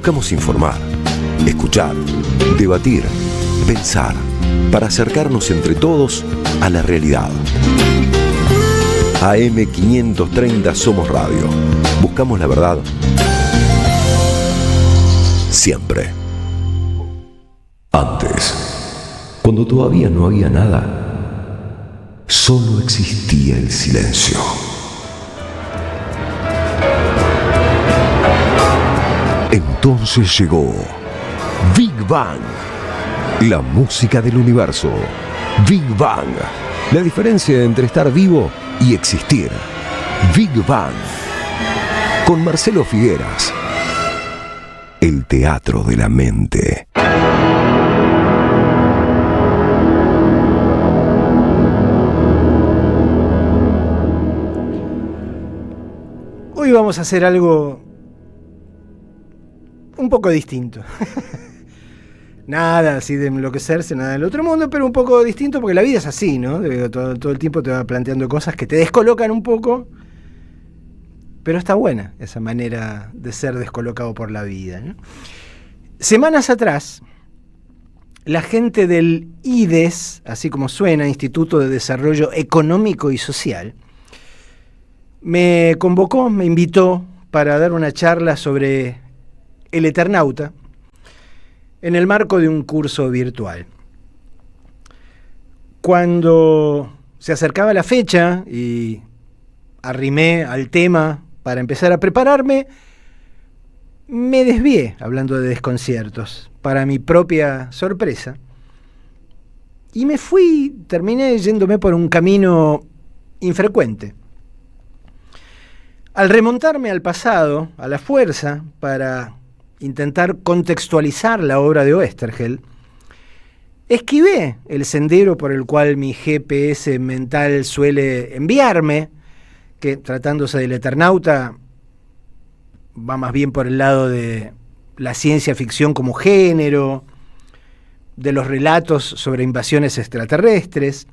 Buscamos informar, escuchar, debatir, pensar, para acercarnos entre todos a la realidad. AM530 Somos Radio. Buscamos la verdad siempre. Antes, cuando todavía no había nada, solo existía el silencio. Entonces llegó Big Bang, la música del universo. Big Bang, la diferencia entre estar vivo y existir. Big Bang, con Marcelo Figueras. El teatro de la mente. Hoy vamos a hacer algo un poco distinto. Nada así de enloquecerse, nada del otro mundo, pero un poco distinto porque la vida es así, ¿no? Todo el tiempo te va planteando cosas que te descolocan un poco, pero está buena esa manera de ser descolocado por la vida, ¿no? Semanas atrás, la gente del IDES, así como suena, Instituto de Desarrollo Económico y Social, me convocó, me invitó para dar una charla sobre el Eternauta en el marco de un curso virtual. Cuando se acercaba la fecha y arrimé al tema para empezar a prepararme, me desvié, hablando de desconciertos, para mi propia sorpresa, y terminé yéndome por un camino infrecuente. Al remontarme al pasado, a la fuerza, para intentar contextualizar la obra de Oesterheld, esquivé el sendero por el cual mi GPS mental suele enviarme, que tratándose del Eternauta va más bien por el lado de la ciencia ficción como género, de los relatos sobre invasiones extraterrestres,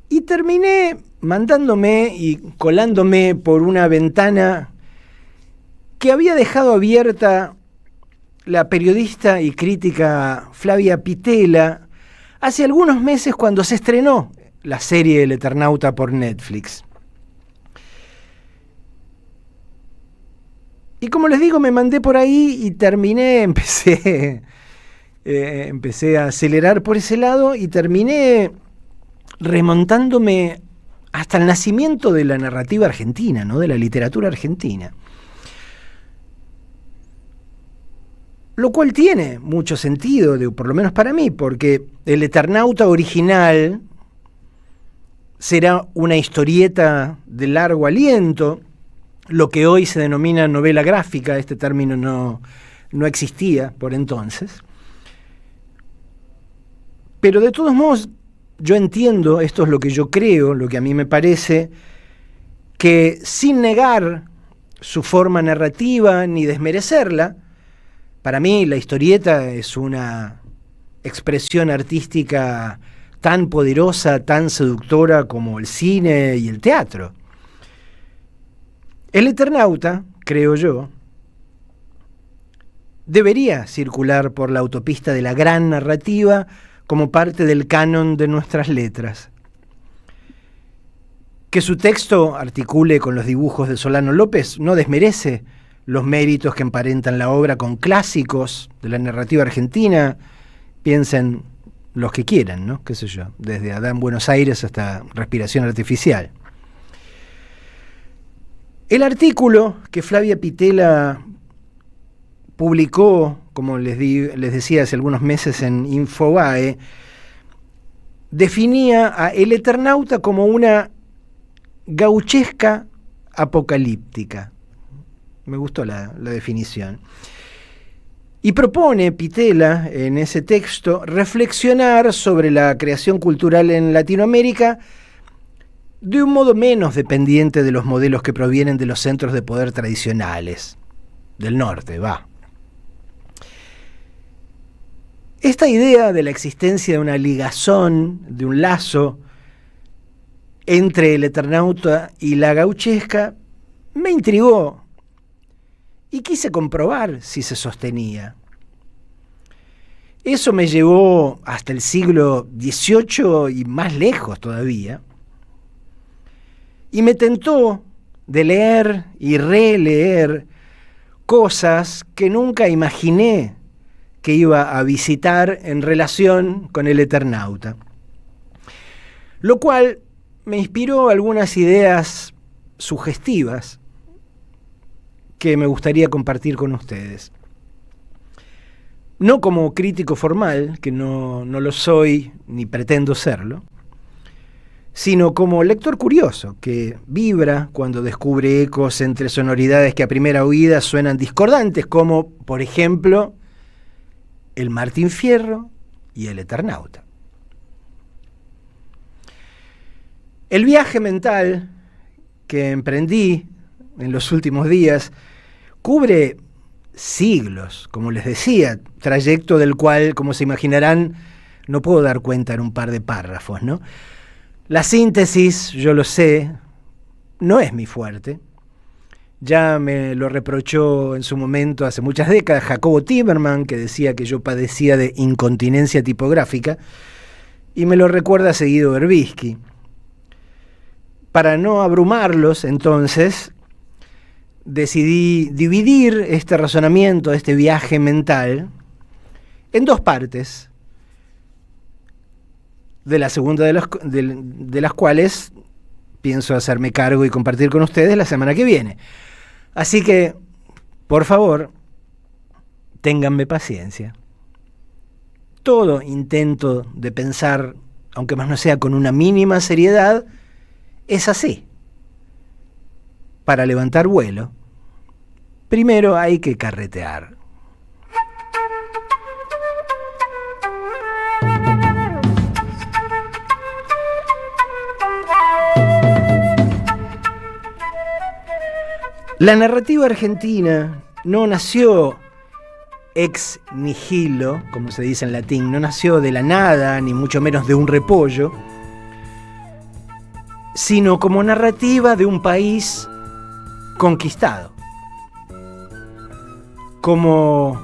y terminé mandándome y colándome por una ventana que había dejado abierta la periodista y crítica Flavia Pitela hace algunos meses cuando se estrenó la serie El Eternauta por Netflix. Y como les digo, me mandé por ahí y empecé a acelerar por ese lado y terminé remontándome hasta el nacimiento de la narrativa argentina, ¿no? De la literatura argentina. Lo cual tiene mucho sentido, por lo menos para mí, porque el Eternauta original será una historieta de largo aliento, lo que hoy se denomina novela gráfica. Este término no existía por entonces. Pero de todos modos, yo entiendo, esto es lo que yo creo, lo que a mí me parece, que sin negar su forma narrativa ni desmerecerla, para mí la historieta es una expresión artística tan poderosa, tan seductora como el cine y el teatro. El Eternauta, creo yo, debería circular por la autopista de la gran narrativa como parte del canon de nuestras letras. Que su texto articule con los dibujos de Solano López no desmerece los méritos que emparentan la obra con clásicos de la narrativa argentina. Piensen los que quieran, ¿no? Qué sé yo, desde Adán Buenos Aires hasta Respiración Artificial. El artículo que Flavia Pitela publicó, como les decía hace algunos meses en Infobae, definía a El Eternauta como una gauchesca apocalíptica. Me gustó la definición. Y propone Pitela en ese texto reflexionar sobre la creación cultural en Latinoamérica de un modo menos dependiente de los modelos que provienen de los centros de poder tradicionales, del norte, Esta idea de la existencia de una ligazón, de un lazo entre el Eternauta y la gauchesca, me intrigó y quise comprobar si se sostenía. Eso me llevó hasta el siglo XVIII y más lejos todavía, y me tentó de leer y releer cosas que nunca imaginé que iba a visitar en relación con el Eternauta, lo cual me inspiró algunas ideas sugestivas que me gustaría compartir con ustedes. No como crítico formal, que no lo soy ni pretendo serlo, sino como lector curioso, que vibra cuando descubre ecos entre sonoridades que a primera oída suenan discordantes, como, por ejemplo, el Martín Fierro y el Eternauta. El viaje mental que emprendí en los últimos días cubre siglos, como les decía, trayecto del cual, como se imaginarán, no puedo dar cuenta en un par de párrafos, ¿no? La síntesis, yo lo sé, no es mi fuerte. Ya me lo reprochó en su momento, hace muchas décadas, Jacobo Timerman, que decía que yo padecía de incontinencia tipográfica, y me lo recuerda seguido Berbisky. Para no abrumarlos, entonces, decidí dividir este razonamiento, este viaje mental, en dos partes, de la segunda de las cuales pienso hacerme cargo y compartir con ustedes la semana que viene. Así que, por favor, ténganme paciencia. Todo intento de pensar, aunque más no sea con una mínima seriedad, es así. Para levantar vuelo, primero hay que carretear. La narrativa argentina no nació ex nihilo, como se dice en latín, no nació de la nada, ni mucho menos de un repollo, sino como narrativa de un país conquistado. Como,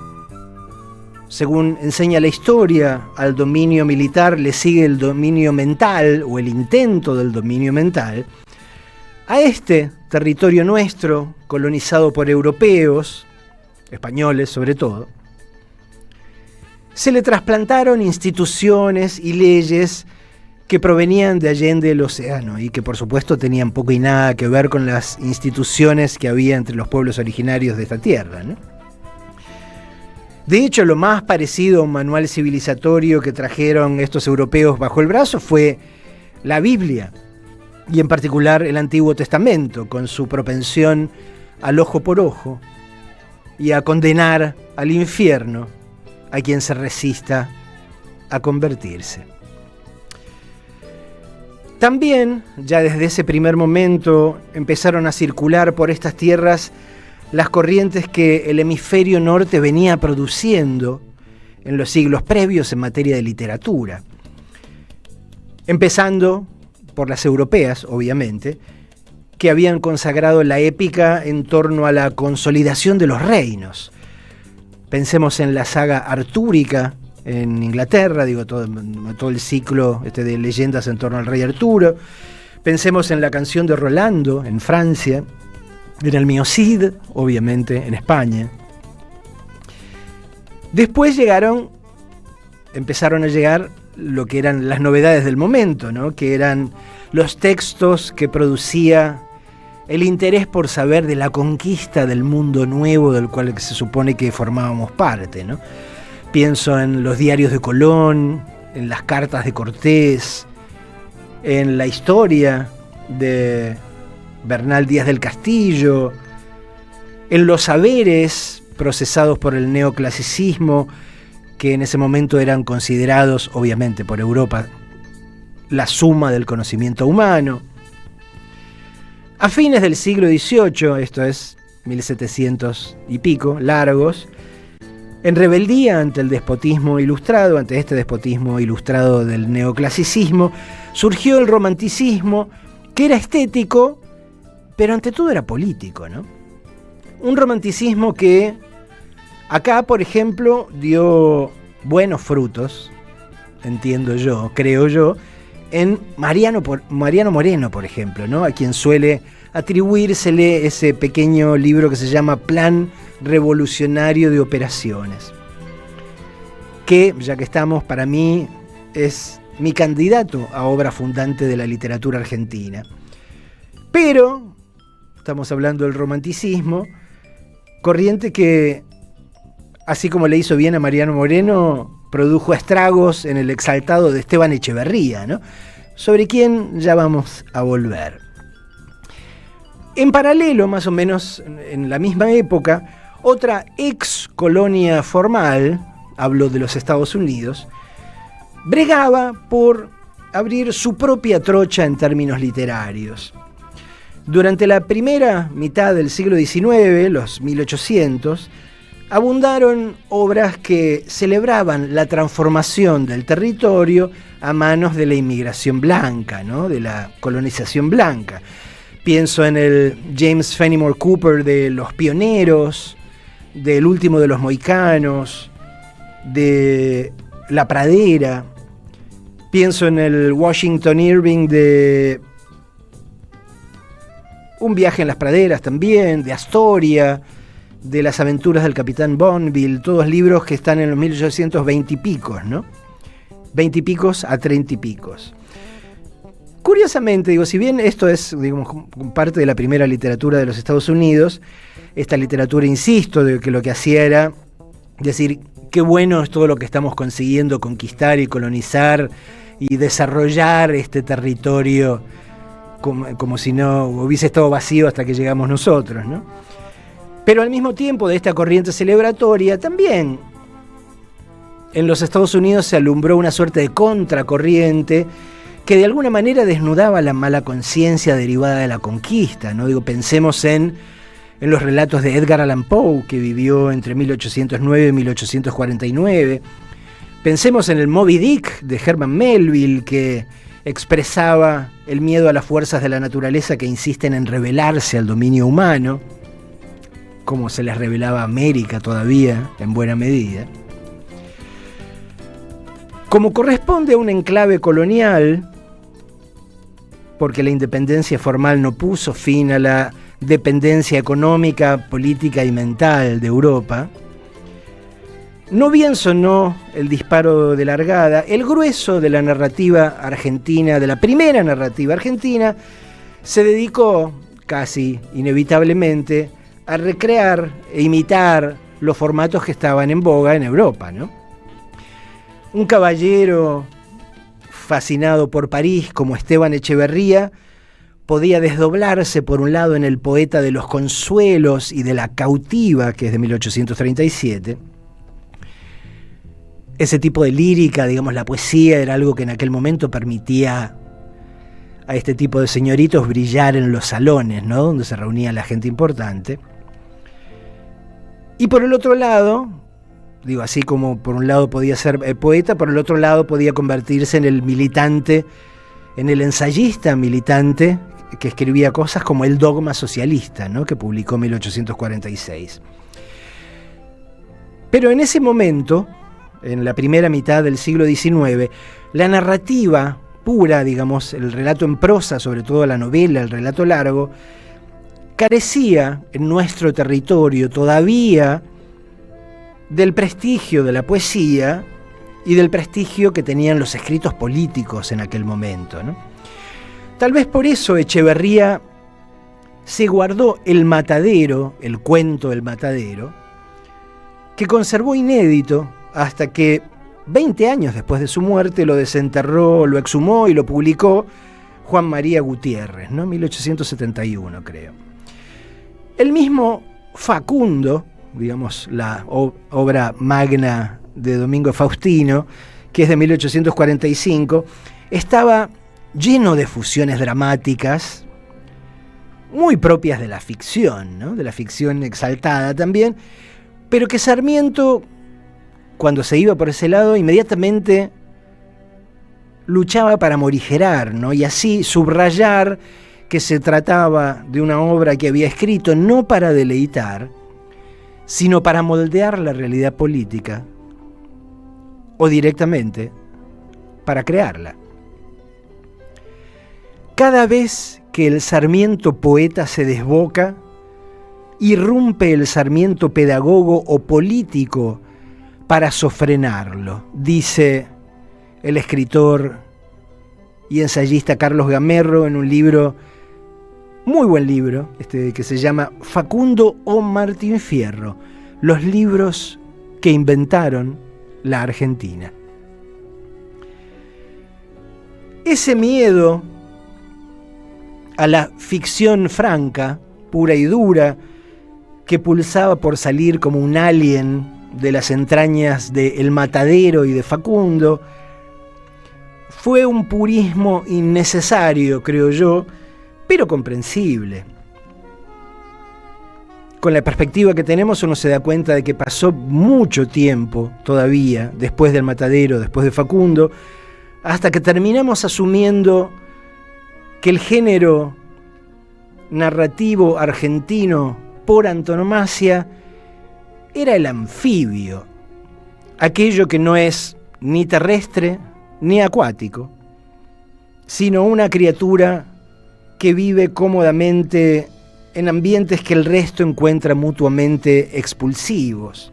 según enseña la historia, al dominio militar le sigue el dominio mental, o el intento del dominio mental, a este territorio nuestro, colonizado por europeos, españoles sobre todo, se le trasplantaron instituciones y leyes que provenían de allende el océano y que por supuesto tenían poco y nada que ver con las instituciones que había entre los pueblos originarios de esta tierra, ¿no? De hecho, lo más parecido a un manual civilizatorio que trajeron estos europeos bajo el brazo fue la Biblia, y en particular el Antiguo Testamento, con su propensión al ojo por ojo y a condenar al infierno a quien se resista a convertirse. También, ya desde ese primer momento, empezaron a circular por estas tierras las corrientes que el hemisferio norte venía produciendo en los siglos previos en materia de literatura, empezando por las europeas, obviamente, que habían consagrado la épica en torno a la consolidación de los reinos. Pensemos en la saga artúrica en Inglaterra, digo, todo el ciclo de leyendas en torno al rey Arturo. Pensemos en la canción de Rolando en Francia, en el mío Cid, obviamente, en España. Después empezaron a llegar lo que eran las novedades del momento, ¿no? Que eran los textos que producía el interés por saber de la conquista del mundo nuevo del cual se supone que formábamos parte, ¿no? Pienso en los diarios de Colón, en las cartas de Cortés, en la historia de Bernal Díaz del Castillo, en los saberes procesados por el neoclasicismo, que en ese momento eran considerados, obviamente, por Europa, la suma del conocimiento humano. A fines del siglo XVIII, esto es 1700 y pico, largos, en rebeldía ante el despotismo ilustrado, ante este despotismo ilustrado del neoclasicismo, surgió el romanticismo, que era estético, pero ante todo era político, ¿no? Un romanticismo que acá, por ejemplo, dio buenos frutos, entiendo yo, creo yo, en Mariano Moreno, por ejemplo, ¿no? A quien suele atribuírsele ese pequeño libro que se llama Plan Revolucionario de Operaciones, que, ya que estamos, para mí es mi candidato a obra fundante de la literatura argentina. Pero estamos hablando del romanticismo, corriente que, así como le hizo bien a Mariano Moreno, produjo estragos en el exaltado de Esteban Echeverría, ¿no? Sobre quien ya vamos a volver. En paralelo, más o menos en la misma época, otra ex colonia formal, hablo de los Estados Unidos, bregaba por abrir su propia trocha en términos literarios. Durante la primera mitad del siglo XIX, los 1800, abundaron obras que celebraban la transformación del territorio a manos de la inmigración blanca, ¿no? De la colonización blanca. Pienso en el James Fenimore Cooper de Los Pioneros, del Último de los Mohicanos, de La Pradera. Pienso en el Washington Irving de Un viaje en las praderas también, de Astoria, de Las aventuras del capitán Bonneville, todos libros que están en los 1820 y picos, ¿no? 20 y picos a 30 y picos. Curiosamente, digo, si bien esto es, digamos, parte de la primera literatura de los Estados Unidos, esta literatura, insisto, de que lo que hacía era decir, qué bueno es todo lo que estamos consiguiendo conquistar y colonizar y desarrollar este territorio como si no hubiese estado vacío hasta que llegamos nosotros, ¿no? Pero al mismo tiempo de esta corriente celebratoria, también en los Estados Unidos se alumbró una suerte de contracorriente que de alguna manera desnudaba la mala conciencia derivada de la conquista, ¿no? Digo, pensemos en los relatos de Edgar Allan Poe, que vivió entre 1809 y 1849. Pensemos en el Moby Dick de Herman Melville, que expresaba el miedo a las fuerzas de la naturaleza que insisten en rebelarse al dominio humano, como se les revelaba a América todavía, en buena medida. Como corresponde a un enclave colonial, porque la independencia formal no puso fin a la dependencia económica, política y mental de Europa, no bien sonó el disparo de largada, el grueso de la narrativa argentina, de la primera narrativa argentina, se dedicó, casi inevitablemente, a recrear e imitar los formatos que estaban en boga en Europa, ¿no? Un caballero fascinado por París como Esteban Echeverría podía desdoblarse por un lado en el poeta de los consuelos y de la cautiva, que es de 1837. Ese tipo de lírica, digamos, la poesía era algo que en aquel momento permitía a este tipo de señoritos brillar en los salones, ¿no? Donde se reunía la gente importante. Y por el otro lado, digo, así como por un lado podía ser poeta, por el otro lado podía convertirse en el militante, en el ensayista militante que escribía cosas como El dogma socialista, ¿no? Que publicó en 1846. Pero en ese momento, en la primera mitad del siglo XIX, la narrativa pura, digamos, el relato en prosa, sobre todo la novela, el relato largo, carecía en nuestro territorio todavía del prestigio de la poesía y del prestigio que tenían los escritos políticos en aquel momento, ¿no? Tal vez por eso Echeverría se guardó El Matadero, el cuento del matadero, que conservó inédito hasta que 20 años después de su muerte lo desenterró, lo exhumó y lo publicó Juan María Gutiérrez, ¿no? 1871, creo. El mismo Facundo, digamos, la obra magna de Domingo Faustino, que es de 1845, estaba lleno de fusiones dramáticas muy propias de la ficción, ¿no? De la ficción exaltada también, pero que Sarmiento, cuando se iba por ese lado, inmediatamente luchaba para morigerar, ¿no? Y así subrayar que se trataba de una obra que había escrito no para deleitar, sino para moldear la realidad política, o directamente para crearla. Cada vez que el Sarmiento poeta se desboca, irrumpe el Sarmiento pedagogo o político para sofrenarlo, dice el escritor y ensayista Carlos Gamerro en un libro, muy buen libro, que se llama Facundo o Martín Fierro, los libros que inventaron la Argentina. Ese miedo a la ficción franca, pura y dura, que pulsaba por salir como un alien de las entrañas de El Matadero y de Facundo, fue un purismo innecesario, creo yo, pero comprensible. Con la perspectiva que tenemos, uno se da cuenta de que pasó mucho tiempo todavía, después del Matadero, después de Facundo, hasta que terminamos asumiendo que el género narrativo argentino por antonomasia era el anfibio, aquello que no es ni terrestre ni acuático, sino una criatura que vive cómodamente en ambientes que el resto encuentra mutuamente expulsivos.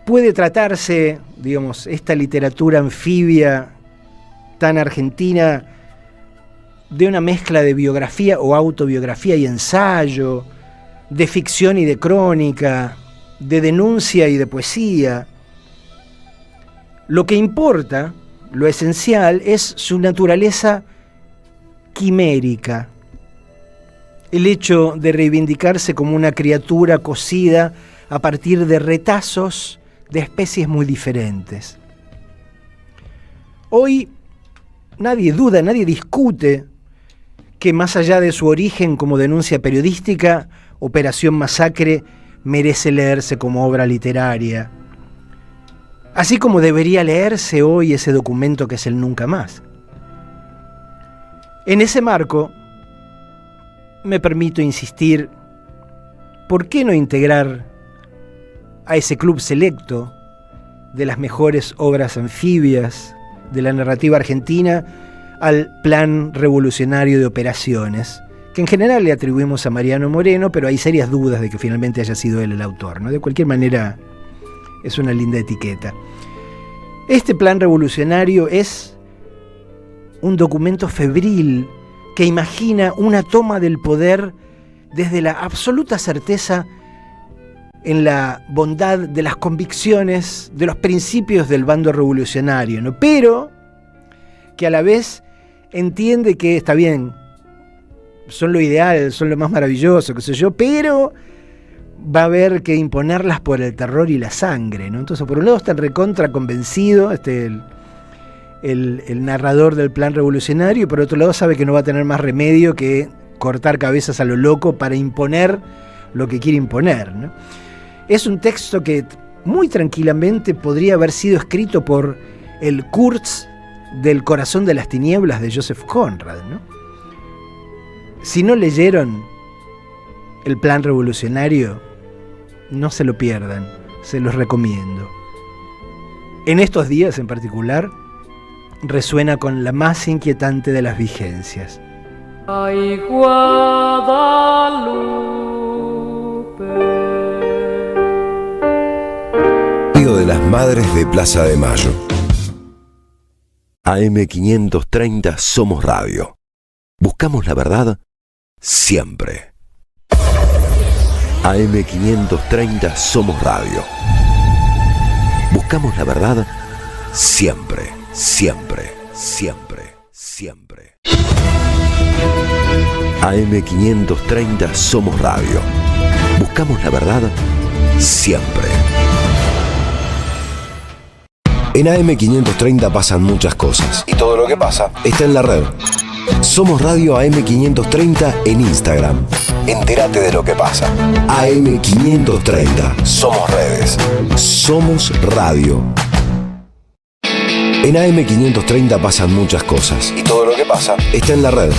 Puede tratarse, digamos, esta literatura anfibia tan argentina de una mezcla de biografía o autobiografía y ensayo, de ficción y de crónica, de denuncia y de poesía. Lo que importa, lo esencial, es su naturaleza quimérica, el hecho de reivindicarse como una criatura cosida a partir de retazos de especies muy diferentes. Hoy nadie duda, nadie discute que más allá de su origen como denuncia periodística, Operación Masacre merece leerse como obra literaria, así como debería leerse hoy ese documento que es el Nunca Más. En ese marco, me permito insistir, ¿por qué no integrar a ese club selecto de las mejores obras anfibias de la narrativa argentina al Plan Revolucionario de Operaciones, que en general le atribuimos a Mariano Moreno, pero hay serias dudas de que finalmente haya sido él el autor, ¿no? De cualquier manera, es una linda etiqueta. Este plan revolucionario es un documento febril que imagina una toma del poder desde la absoluta certeza en la bondad de las convicciones, de los principios del bando revolucionario, ¿no? Pero que a la vez entiende que está bien, son lo ideal, son lo más maravilloso, qué sé yo, pero va a haber que imponerlas por el terror y la sangre, ¿no? Entonces, por un lado está el recontra convencido, el narrador del plan revolucionario, y por otro lado sabe que no va a tener más remedio que cortar cabezas a lo loco para imponer lo que quiere imponer, ¿no? Es un texto que muy tranquilamente podría haber sido escrito por el Kurtz del Corazón de las Tinieblas de Joseph Conrad, ¿no? Si no leyeron el plan revolucionario, no se lo pierdan, se los recomiendo. En estos días en particular, resuena con la más inquietante de las vigencias. Ay, Guadalupe. Río de las Madres de Plaza de Mayo. AM530 Somos Radio. Buscamos la verdad siempre. AM530 Somos Radio. Buscamos la verdad siempre, siempre, siempre, siempre. AM530 Somos Radio. Buscamos la verdad siempre. En AM530 pasan muchas cosas. Y todo lo que pasa está en la red. Somos Radio AM530 en Instagram. Entérate de lo que pasa. AM530. Somos redes. Somos radio. En AM530 pasan muchas cosas y todo lo que pasa está en la red.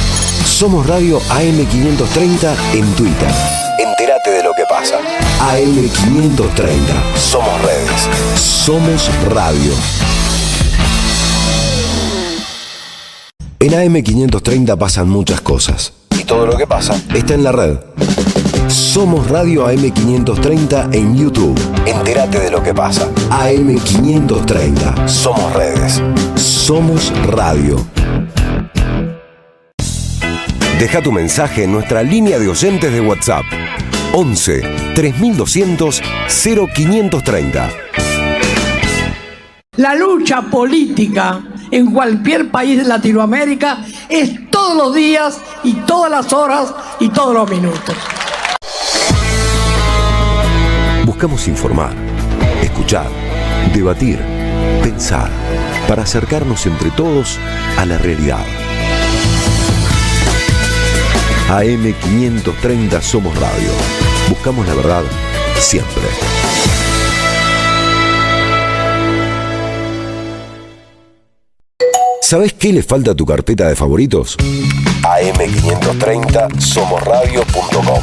Somos Radio AM530 en Twitter. Entérate de lo que pasa. AM530. Somos redes. Somos radio. En AM530 pasan muchas cosas y todo lo que pasa está en la red. Somos Radio AM530 en YouTube. Entérate de lo que pasa. AM530. Somos redes. Somos radio. Deja tu mensaje en nuestra línea de oyentes de WhatsApp. 11 3200 0530. La lucha política en cualquier país de Latinoamérica es todos los días y todas las horas y todos los minutos. Buscamos informar, escuchar, debatir, pensar, para acercarnos entre todos a la realidad. AM530 Somos Radio. Buscamos la verdad siempre. ¿Sabés qué le falta a tu carpeta de favoritos? AM530 somosradio.com.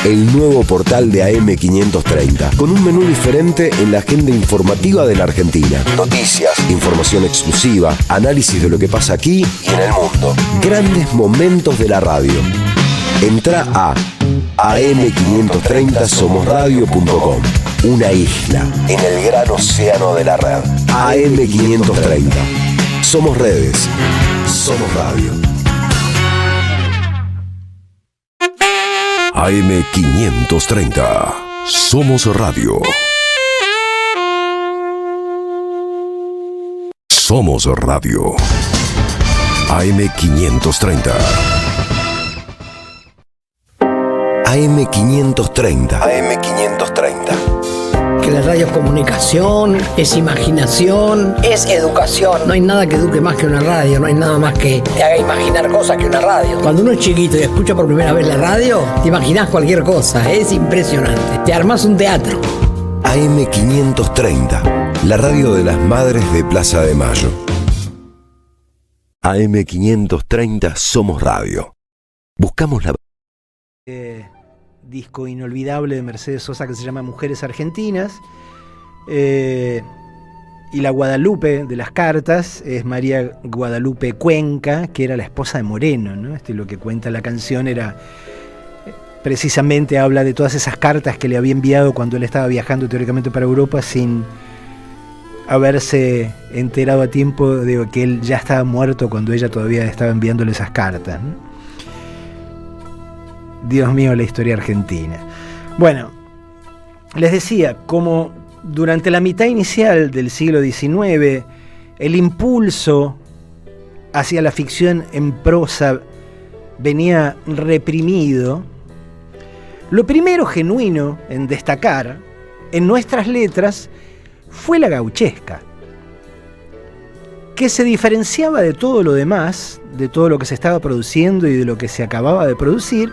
El nuevo portal de AM530, con un menú diferente en la agenda informativa de la Argentina. Noticias, información exclusiva, análisis de lo que pasa aquí y en el mundo. Grandes momentos de la radio. Entrá a am530 somosradio.com. Una isla en el gran océano de la red. AM530. Somos redes. Somos radio. AM530. Somos radio. Somos radio. AM530. AM530. AM530. Que la radio es comunicación, es imaginación, es educación. No hay nada que eduque más que una radio, no hay nada más que te haga imaginar cosas que una radio. Cuando uno es chiquito y escucha por primera vez la radio, te imaginás cualquier cosa, es impresionante. Te armás un teatro. AM530, la radio de las madres de Plaza de Mayo. AM530 Somos Radio. Buscamos la... Disco inolvidable de Mercedes Sosa que se llama Mujeres Argentinas, y la Guadalupe de las cartas es María Guadalupe Cuenca, que era la esposa de Moreno, ¿no? Lo que cuenta la canción era precisamente, habla de todas esas cartas que le había enviado cuando él estaba viajando teóricamente para Europa sin haberse enterado a tiempo de que él ya estaba muerto cuando ella todavía estaba enviándole esas cartas, ¿no? Dios mío, la historia argentina. Bueno, les decía, como durante la mitad inicial del siglo XIX, el impulso hacia la ficción en prosa venía reprimido, lo primero genuino en destacar en nuestras letras fue la gauchesca, que se diferenciaba de todo lo demás, de todo lo que se estaba produciendo y de lo que se acababa de producir,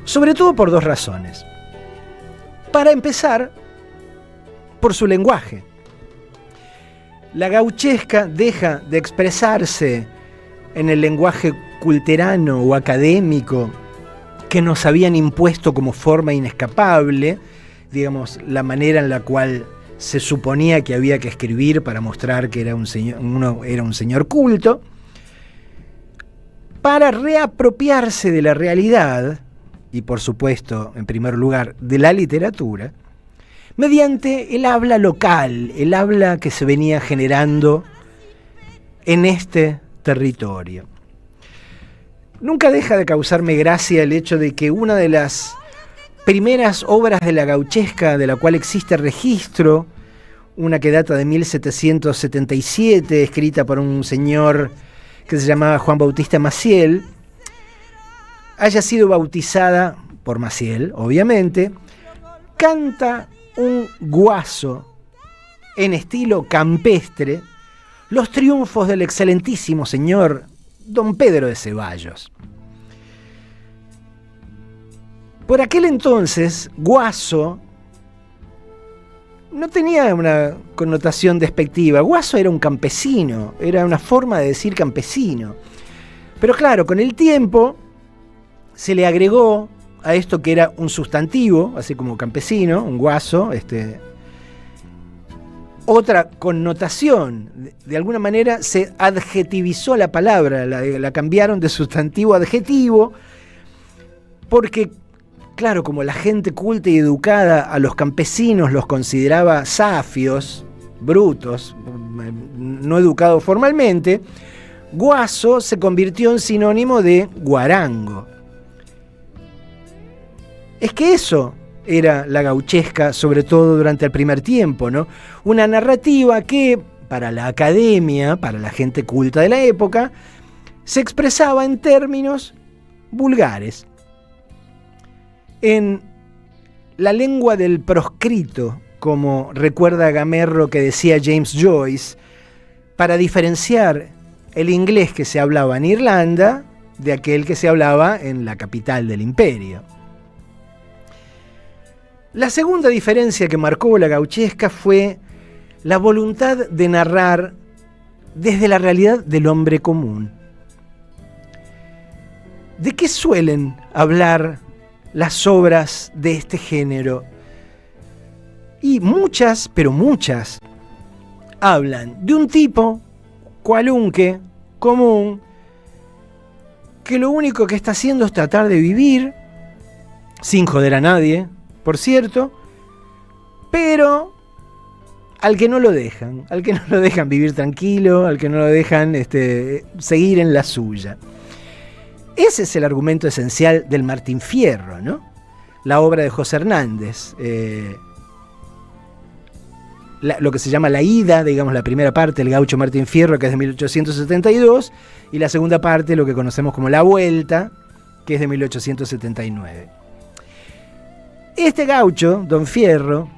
sobre todo por dos razones. Para empezar, por su lenguaje. La gauchesca deja de expresarse en el lenguaje culterano o académico que nos habían impuesto como forma inescapable, digamos, la manera en la cual se suponía que había que escribir para mostrar que uno era un señor culto, para reapropiarse de la realidad, y por supuesto, en primer lugar, de la literatura, mediante el habla local, el habla que se venía generando en este territorio. Nunca deja de causarme gracia el hecho de que una de las primeras obras de la gauchesca de la cual existe registro, una que data de 1777, escrita por un señor que se llamaba Juan Bautista Maciel, haya sido bautizada por Maciel, obviamente, canta un guaso en estilo campestre los triunfos del excelentísimo señor don Pedro de Ceballos. Por aquel entonces, guaso no tenía una connotación despectiva. Guaso era un campesino, era una forma de decir campesino. Pero claro, con el tiempo se le agregó a esto que era un sustantivo, así como campesino, un guaso, otra connotación. De alguna manera se adjetivizó la palabra, la cambiaron de sustantivo a adjetivo, porque, claro, como la gente culta y educada a los campesinos los consideraba safios, brutos, no educados formalmente, guaso se convirtió en sinónimo de guarango. Es que eso era la gauchesca, sobre todo durante el primer tiempo, ¿no? Una narrativa que, para la academia, para la gente culta de la época, se expresaba en términos vulgares. En la lengua del proscrito, como recuerda Gamerro que decía James Joyce, para diferenciar el inglés que se hablaba en Irlanda de aquel que se hablaba en la capital del imperio. La segunda diferencia que marcó la gauchesca fue la voluntad de narrar desde la realidad del hombre común. ¿De qué suelen hablar las obras de este género? Y muchas, pero muchas, hablan de un tipo, cualunque, común, que lo único que está haciendo es tratar de vivir, sin joder a nadie, por cierto, pero al que no lo dejan vivir tranquilo, al que no lo dejan seguir en la suya. Ese es el argumento esencial del Martín Fierro, ¿no? La obra de José Hernández, lo que se llama La Ida, digamos la primera parte, el gaucho Martín Fierro, que es de 1872, y la segunda parte, lo que conocemos como La Vuelta, que es de 1879. Este gaucho, don Fierro,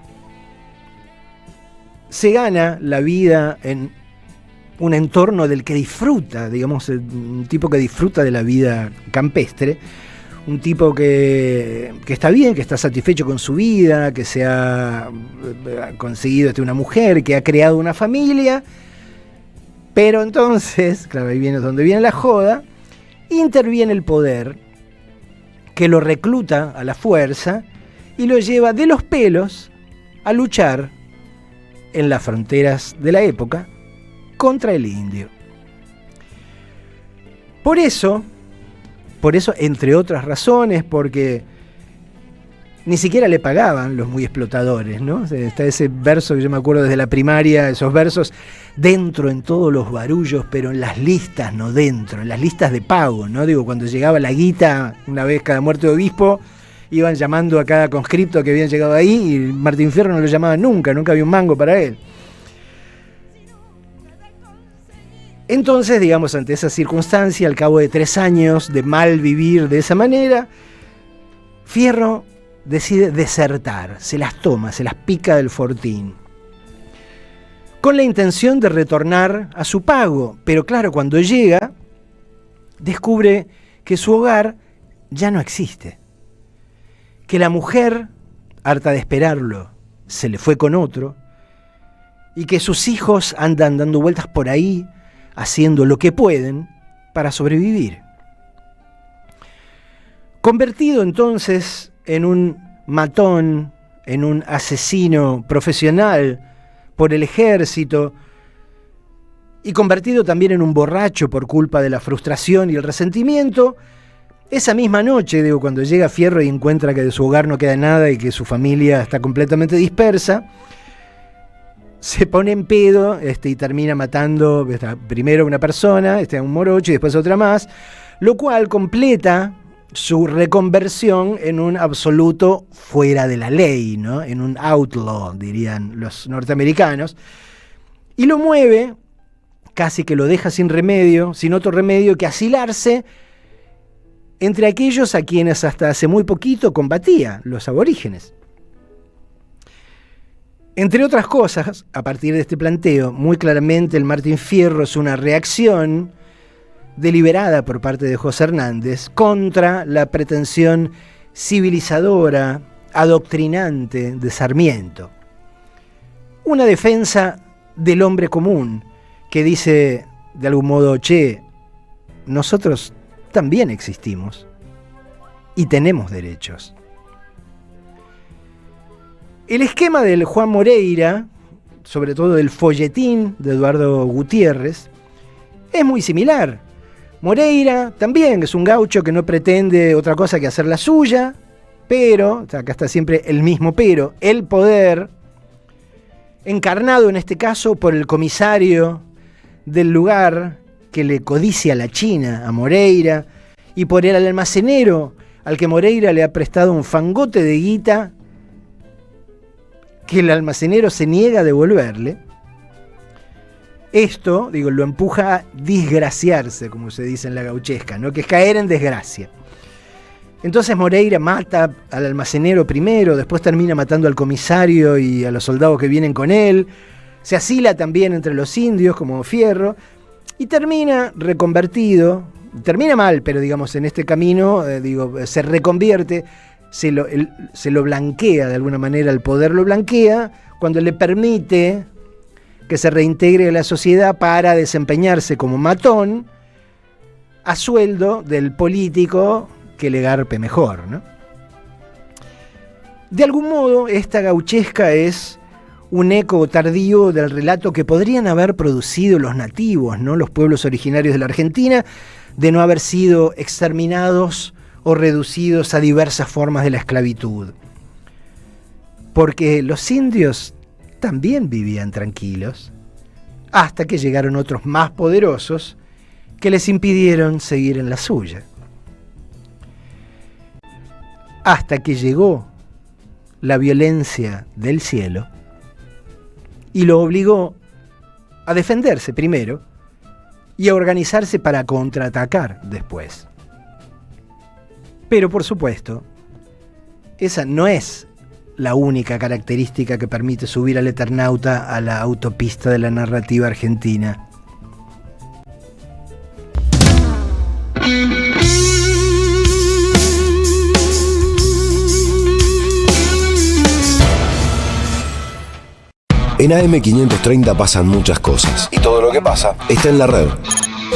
se gana la vida en un entorno del que disfruta, digamos, un tipo que disfruta de la vida campestre, un tipo que está bien, que está satisfecho con su vida, que se ha conseguido una mujer, que ha creado una familia, pero entonces, claro, ahí viene donde viene la joda, interviene el poder, que lo recluta a la fuerza y lo lleva de los pelos a luchar en las fronteras de la época contra el indio. Por eso, entre otras razones, porque ni siquiera le pagaban los muy explotadores, ¿no? Está ese verso que yo me acuerdo desde la primaria, esos versos dentro en todos los barullos, pero en las listas no dentro, en las listas de pago, ¿no? Digo, cuando llegaba la guita, una vez cada muerte de obispo, iban llamando a cada conscripto que habían llegado ahí y Martín Fierro no lo llamaba nunca había un mango para él. Entonces, digamos, ante esa circunstancia, al cabo de 3 años de mal vivir de esa manera, Fierro decide desertar, se las toma, se las pica del fortín, con la intención de retornar a su pago, pero claro, cuando llega, descubre que su hogar ya no existe, que la mujer, harta de esperarlo, se le fue con otro, y que sus hijos andan dando vueltas por ahí, haciendo lo que pueden para sobrevivir. Convertido entonces en un matón, en un asesino profesional por el ejército, y convertido también en un borracho por culpa de la frustración y el resentimiento, esa misma noche, digo, cuando llega Fierro y encuentra que de su hogar no queda nada y que su familia está completamente dispersa, se pone en pedo y termina matando primero a una persona, a un morocho y después a otra más, lo cual completa su reconversión en un absoluto fuera de la ley, ¿no? En un outlaw, dirían los norteamericanos, y lo mueve, casi que lo deja sin remedio, sin otro remedio que asilarse entre aquellos a quienes hasta hace muy poquito combatía, los aborígenes. Entre otras cosas, a partir de este planteo, muy claramente el Martín Fierro es una reacción deliberada por parte de José Hernández contra la pretensión civilizadora, adoctrinante de Sarmiento. una defensa del hombre común, que dice de algún modo, che, nosotros también existimos y tenemos derechos. El esquema del Juan Moreira, sobre todo del folletín de Eduardo Gutiérrez, es muy similar. Moreira también es un gaucho que no pretende otra cosa que hacer la suya, pero, o sea, acá está siempre el mismo pero, el poder, encarnado en este caso por el comisario del lugar que le codicia la China a Moreira, y por el almacenero al que Moreira le ha prestado un fangote de guita que el almacenero se niega a devolverle. Esto, digo, lo empuja a disgraciarse, como se dice en la gauchesca, ¿no? Que es caer en desgracia. Entonces Moreira mata al almacenero primero, después termina matando al comisario y a los soldados que vienen con él, se asila también entre los indios como Fierro, y termina reconvertido, termina mal, pero digamos en este camino, se reconvierte, se lo blanquea de alguna manera, el poder lo blanquea, cuando le permite que se reintegre a la sociedad para desempeñarse como matón a sueldo del político que le garpe mejor, ¿no? De algún modo, esta gauchesca es un eco tardío del relato que podrían haber producido los nativos, ¿no? Los pueblos originarios de la Argentina, de no haber sido exterminados o reducidos a diversas formas de la esclavitud. Porque los indios también vivían tranquilos, hasta que llegaron otros más poderosos que les impidieron seguir en la suya. Hasta que llegó la violencia del cielo y lo obligó a defenderse primero y a organizarse para contraatacar después. Pero por supuesto, esa no es la única característica que permite subir al Eternauta a la autopista de la narrativa argentina. En AM530 pasan muchas cosas y todo lo que pasa está en la red.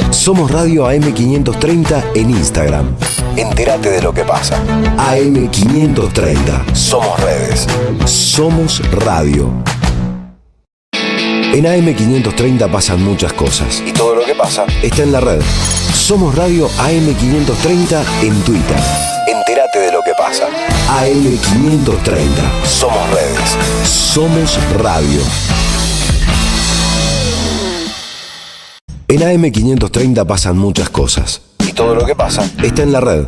Somos Radio AM530 en Instagram. Entérate de lo que pasa. AM530. Somos redes. Somos radio. En AM530 pasan muchas cosas y todo lo que pasa está en la red. Somos Radio AM530 en Twitter. Entérate de lo que pasa. AM530. Somos redes. Somos radio. En AM530 pasan muchas cosas y todo lo que pasa está en la red.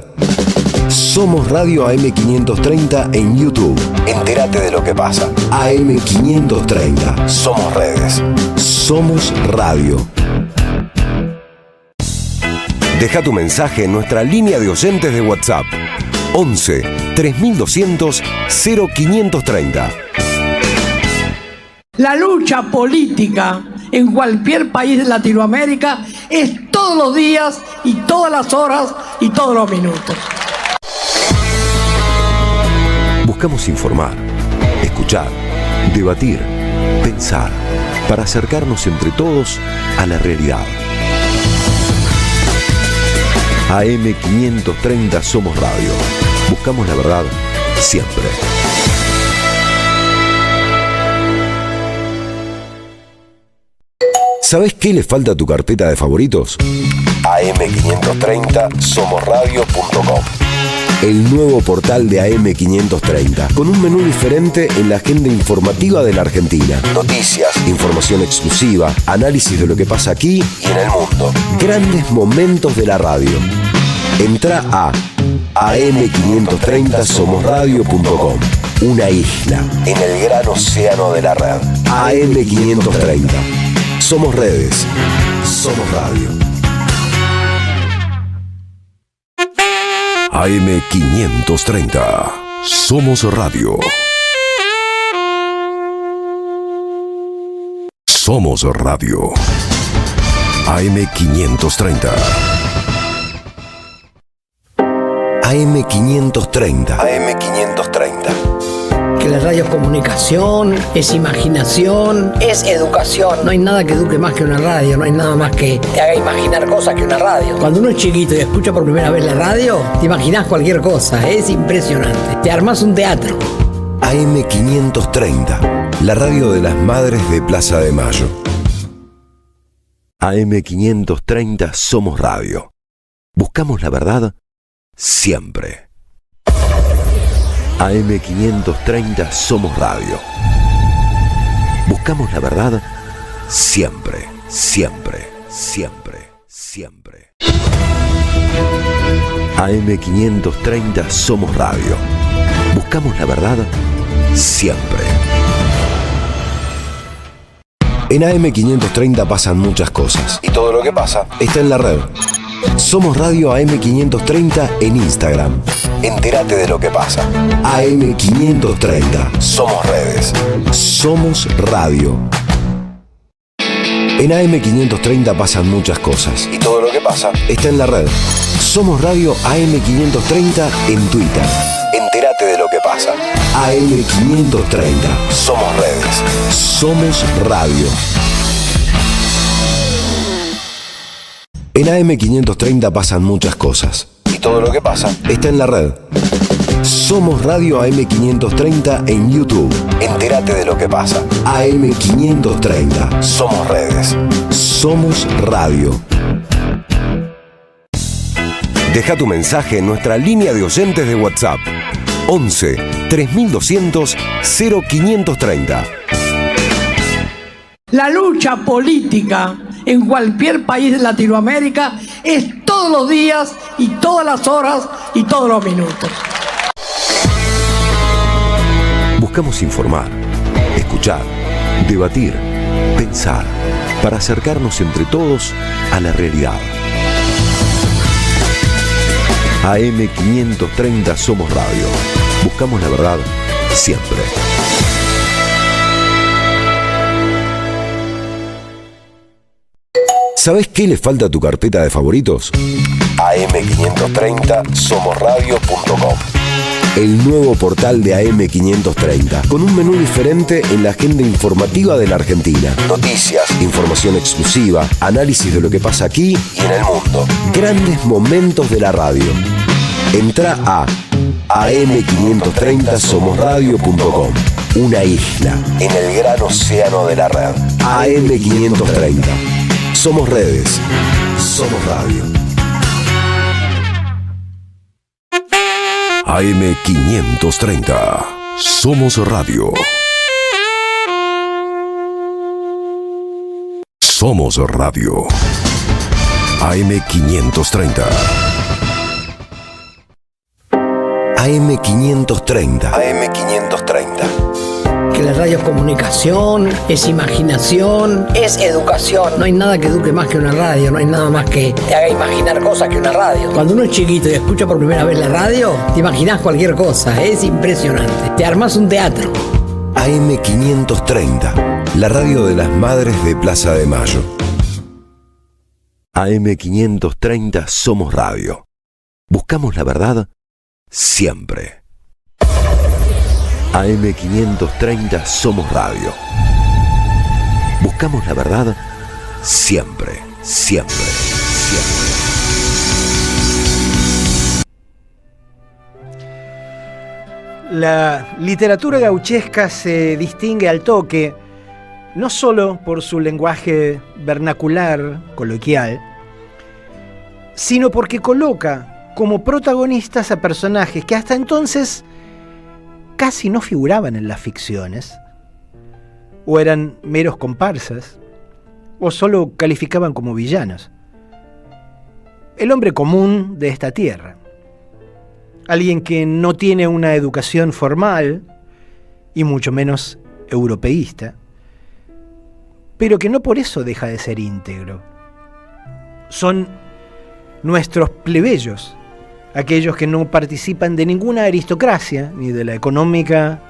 Somos Radio AM530 en YouTube. Entérate de lo que pasa. AM530. Somos redes. Somos radio. Deja tu mensaje en nuestra línea de oyentes de WhatsApp. 11 3200 0530. La lucha política en cualquier país de Latinoamérica es todos los días y todas las horas y todos los minutos. Buscamos informar, escuchar, debatir, pensar, para acercarnos entre todos a la realidad. AM530 Somos Radio. Buscamos la verdad siempre. ¿Sabés qué le falta a tu carpeta de favoritos? AM530 somosradio.com. El nuevo portal de AM530, con un menú diferente en la agenda informativa de la Argentina. Noticias, información exclusiva, análisis de lo que pasa aquí y en el mundo. Grandes momentos de la radio. Entra a am530 somosradio.com. Una isla en el gran océano de la red. AM530. Somos redes. Somos radio. AM530. Somos radio. Somos radio. AM530. AM530. AM530. Que la radio es comunicación, es imaginación, es educación. No hay nada que eduque más que una radio, no hay nada más que te haga imaginar cosas que una radio. Cuando uno es chiquito y escucha por primera vez la radio, te imaginás cualquier cosa, es impresionante. Te armás un teatro. AM530, la radio de las madres de Plaza de Mayo. AM530 Somos Radio. Buscamos la verdad siempre. AM530 Somos Radio. Buscamos la verdad siempre, siempre, siempre, siempre. AM530 Somos Radio. Buscamos la verdad siempre. En AM530 pasan muchas cosas y todo lo que pasa está en la red. Somos Radio AM530 en Instagram. Entérate de lo que pasa. AM530. Somos redes. Somos radio. En AM530 pasan muchas cosas y todo lo que pasa está en la red. Somos Radio AM530 en Twitter. Entérate de lo que pasa. AM530. Somos redes. Somos radio. En AM530 pasan muchas cosas y todo lo que pasa está en la red. Somos Radio AM530 en YouTube. Entérate de lo que pasa. AM530. Somos redes. Somos radio. Deja tu mensaje en nuestra línea de oyentes de WhatsApp. 11 3200 0530. La lucha política en cualquier país de Latinoamérica es todos los días y todas las horas y todos los minutos. Buscamos informar, escuchar, debatir, pensar, para acercarnos entre todos a la realidad. AM530 Somos Radio. Buscamos la verdad siempre. ¿Sabes qué le falta a tu carpeta de favoritos? AM530 somosradio.com. El nuevo portal de AM530, con un menú diferente en la agenda informativa de la Argentina. Noticias, información exclusiva, análisis de lo que pasa aquí y en el mundo. Grandes momentos de la radio. Entra a am530 somosradio.com. Una isla en el gran océano de la red. AM530. Somos redes. Somos radio. AM530. Somos radio. Somos radio. AM530. AM530. AM530. Que la radio es comunicación, es imaginación, es educación. No hay nada que eduque más que una radio, no hay nada más que te haga imaginar cosas que una radio. Cuando uno es chiquito y escucha por primera vez la radio, te imaginás cualquier cosa, es impresionante. Te armás un teatro. AM530, la radio de las madres de Plaza de Mayo. AM530 Somos Radio. Buscamos la verdad siempre. AM530 Somos Radio. Buscamos la verdad siempre, siempre, siempre. La literatura gauchesca se distingue al toque no solo por su lenguaje vernacular, coloquial, sino porque coloca como protagonistas a personajes que hasta entonces casi no figuraban en las ficciones, o eran meros comparsas, o solo calificaban como villanos. El hombre común de esta tierra, alguien que no tiene una educación formal, y mucho menos europeísta, pero que no por eso deja de ser íntegro. Son nuestros plebeyos, aquellos que no participan de ninguna aristocracia, ni de la económica,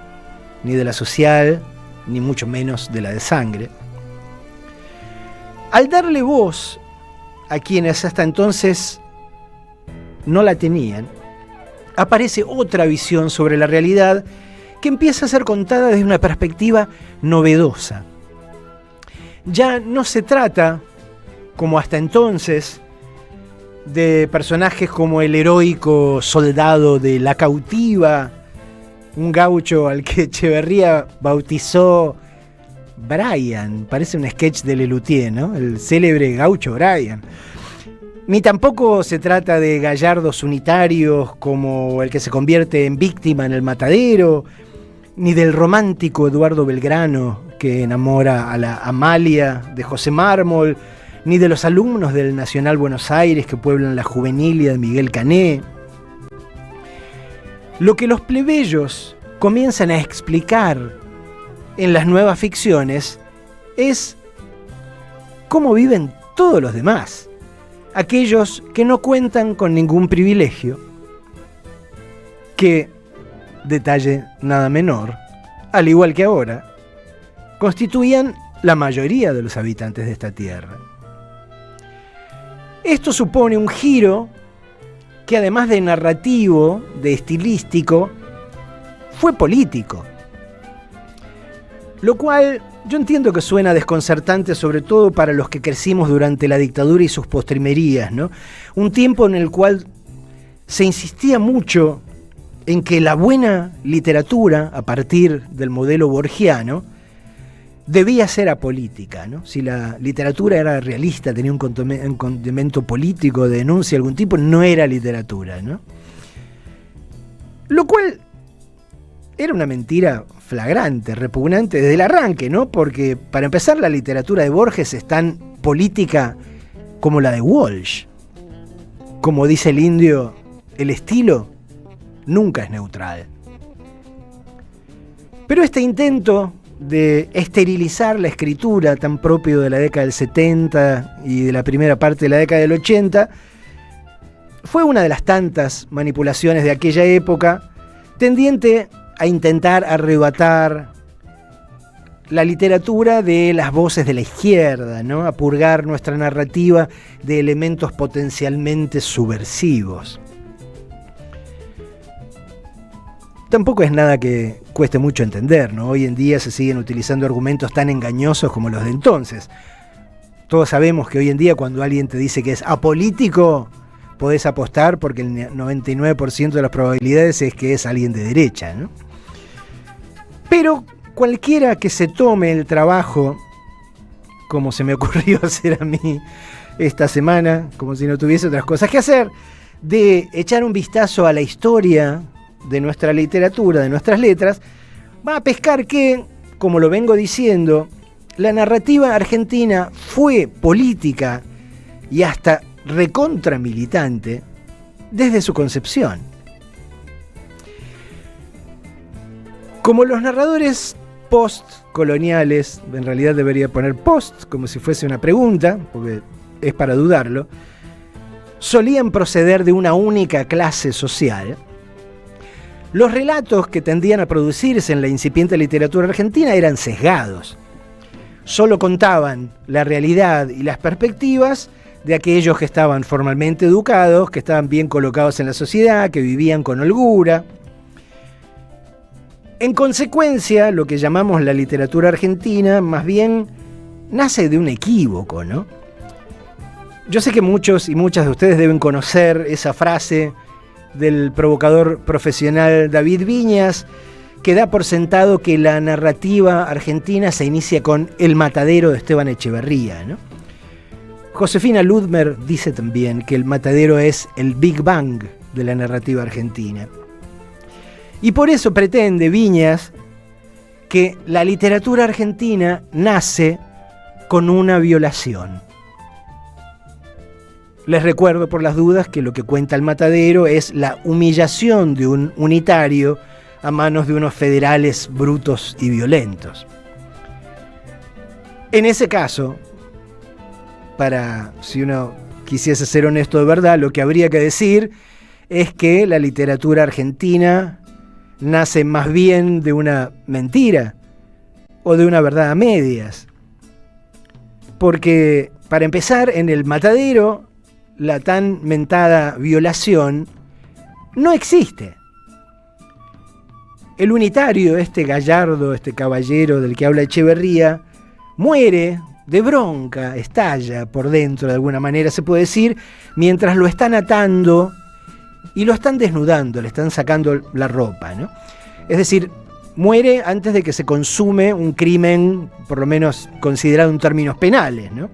ni de la social, ni mucho menos de la de sangre. Al darle voz a quienes hasta entonces no la tenían, aparece otra visión sobre la realidad que empieza a ser contada desde una perspectiva novedosa. Ya no se trata, como hasta entonces, de personajes como el heroico soldado de La Cautiva, un gaucho al que Echeverría bautizó Brian, parece un sketch de Lelutier, ¿no? El célebre gaucho Brian. Ni tampoco se trata de gallardos unitarios como el que se convierte en víctima en El Matadero, ni del romántico Eduardo Belgrano que enamora a la Amalia de José Mármol, ni de los alumnos del Nacional Buenos Aires que pueblan la Juvenilia de Miguel Cané. Lo que los plebeyos comienzan a explicar en las nuevas ficciones es cómo viven todos los demás, aquellos que no cuentan con ningún privilegio, que, detalle nada menor, al igual que ahora, constituían la mayoría de los habitantes de esta tierra. Esto supone un giro que, además de narrativo, de estilístico, fue político. Lo cual yo entiendo que suena desconcertante, sobre todo para los que crecimos durante la dictadura y sus postrimerías, ¿no? Un tiempo en el cual se insistía mucho en que la buena literatura, a partir del modelo borgiano, debía ser apolítica, ¿no? Si la literatura era realista, tenía un condimento político de denuncia de algún tipo, no era literatura, ¿no? Lo cual era una mentira flagrante, repugnante desde el arranque, ¿no? Porque, para empezar, la literatura de Borges es tan política como la de Walsh. Como dice el indio, el estilo nunca es neutral. Pero este intento de esterilizar la escritura, tan propio de la década del 70 y de la primera parte de la década del 80, fue una de las tantas manipulaciones de aquella época, tendiente a intentar arrebatar la literatura de las voces de la izquierda, ¿no? A purgar nuestra narrativa de elementos potencialmente subversivos. Tampoco es nada que cueste mucho entender, ¿no? Hoy en día se siguen utilizando argumentos tan engañosos como los de entonces. Todos sabemos que hoy en día, cuando alguien te dice que es apolítico, podés apostar porque el 99% de las probabilidades es que es alguien de derecha, ¿no? Pero cualquiera que se tome el trabajo, como se me ocurrió hacer a mí esta semana, como si no tuviese otras cosas que hacer, de echar un vistazo a la historia de nuestra literatura, de nuestras letras, va a pescar que, como lo vengo diciendo, la narrativa argentina fue política y hasta recontramilitante desde su concepción. Como los narradores post-coloniales, en realidad debería poner post como si fuese una pregunta, porque es para dudarlo, solían proceder de una única clase social, los relatos que tendían a producirse en la incipiente literatura argentina eran sesgados. Solo contaban la realidad y las perspectivas de aquellos que estaban formalmente educados, que estaban bien colocados en la sociedad, que vivían con holgura. En consecuencia, lo que llamamos la literatura argentina, más bien nace de un equívoco, ¿no? Yo sé que muchos y muchas de ustedes deben conocer esa frase del provocador profesional David Viñas, que da por sentado que la narrativa argentina se inicia con El Matadero de Esteban Echeverría, ¿no? Josefina Ludmer dice también que El Matadero es el Big Bang de la narrativa argentina. Y por eso pretende Viñas que la literatura argentina nace con una violación. Les recuerdo por las dudas que lo que cuenta El Matadero es la humillación de un unitario a manos de unos federales brutos y violentos. En ese caso, si uno quisiese ser honesto de verdad, lo que habría que decir es que la literatura argentina nace más bien de una mentira o de una verdad a medias. Porque, para empezar, en El Matadero, la tan mentada violación no existe. El unitario, este gallardo, este caballero del que habla Echeverría, muere de bronca, estalla por dentro de alguna manera, se puede decir, mientras lo están atando y lo están desnudando, le están sacando la ropa, ¿no? Es decir, muere antes de que se consume un crimen, por lo menos considerado en términos penales, ¿no?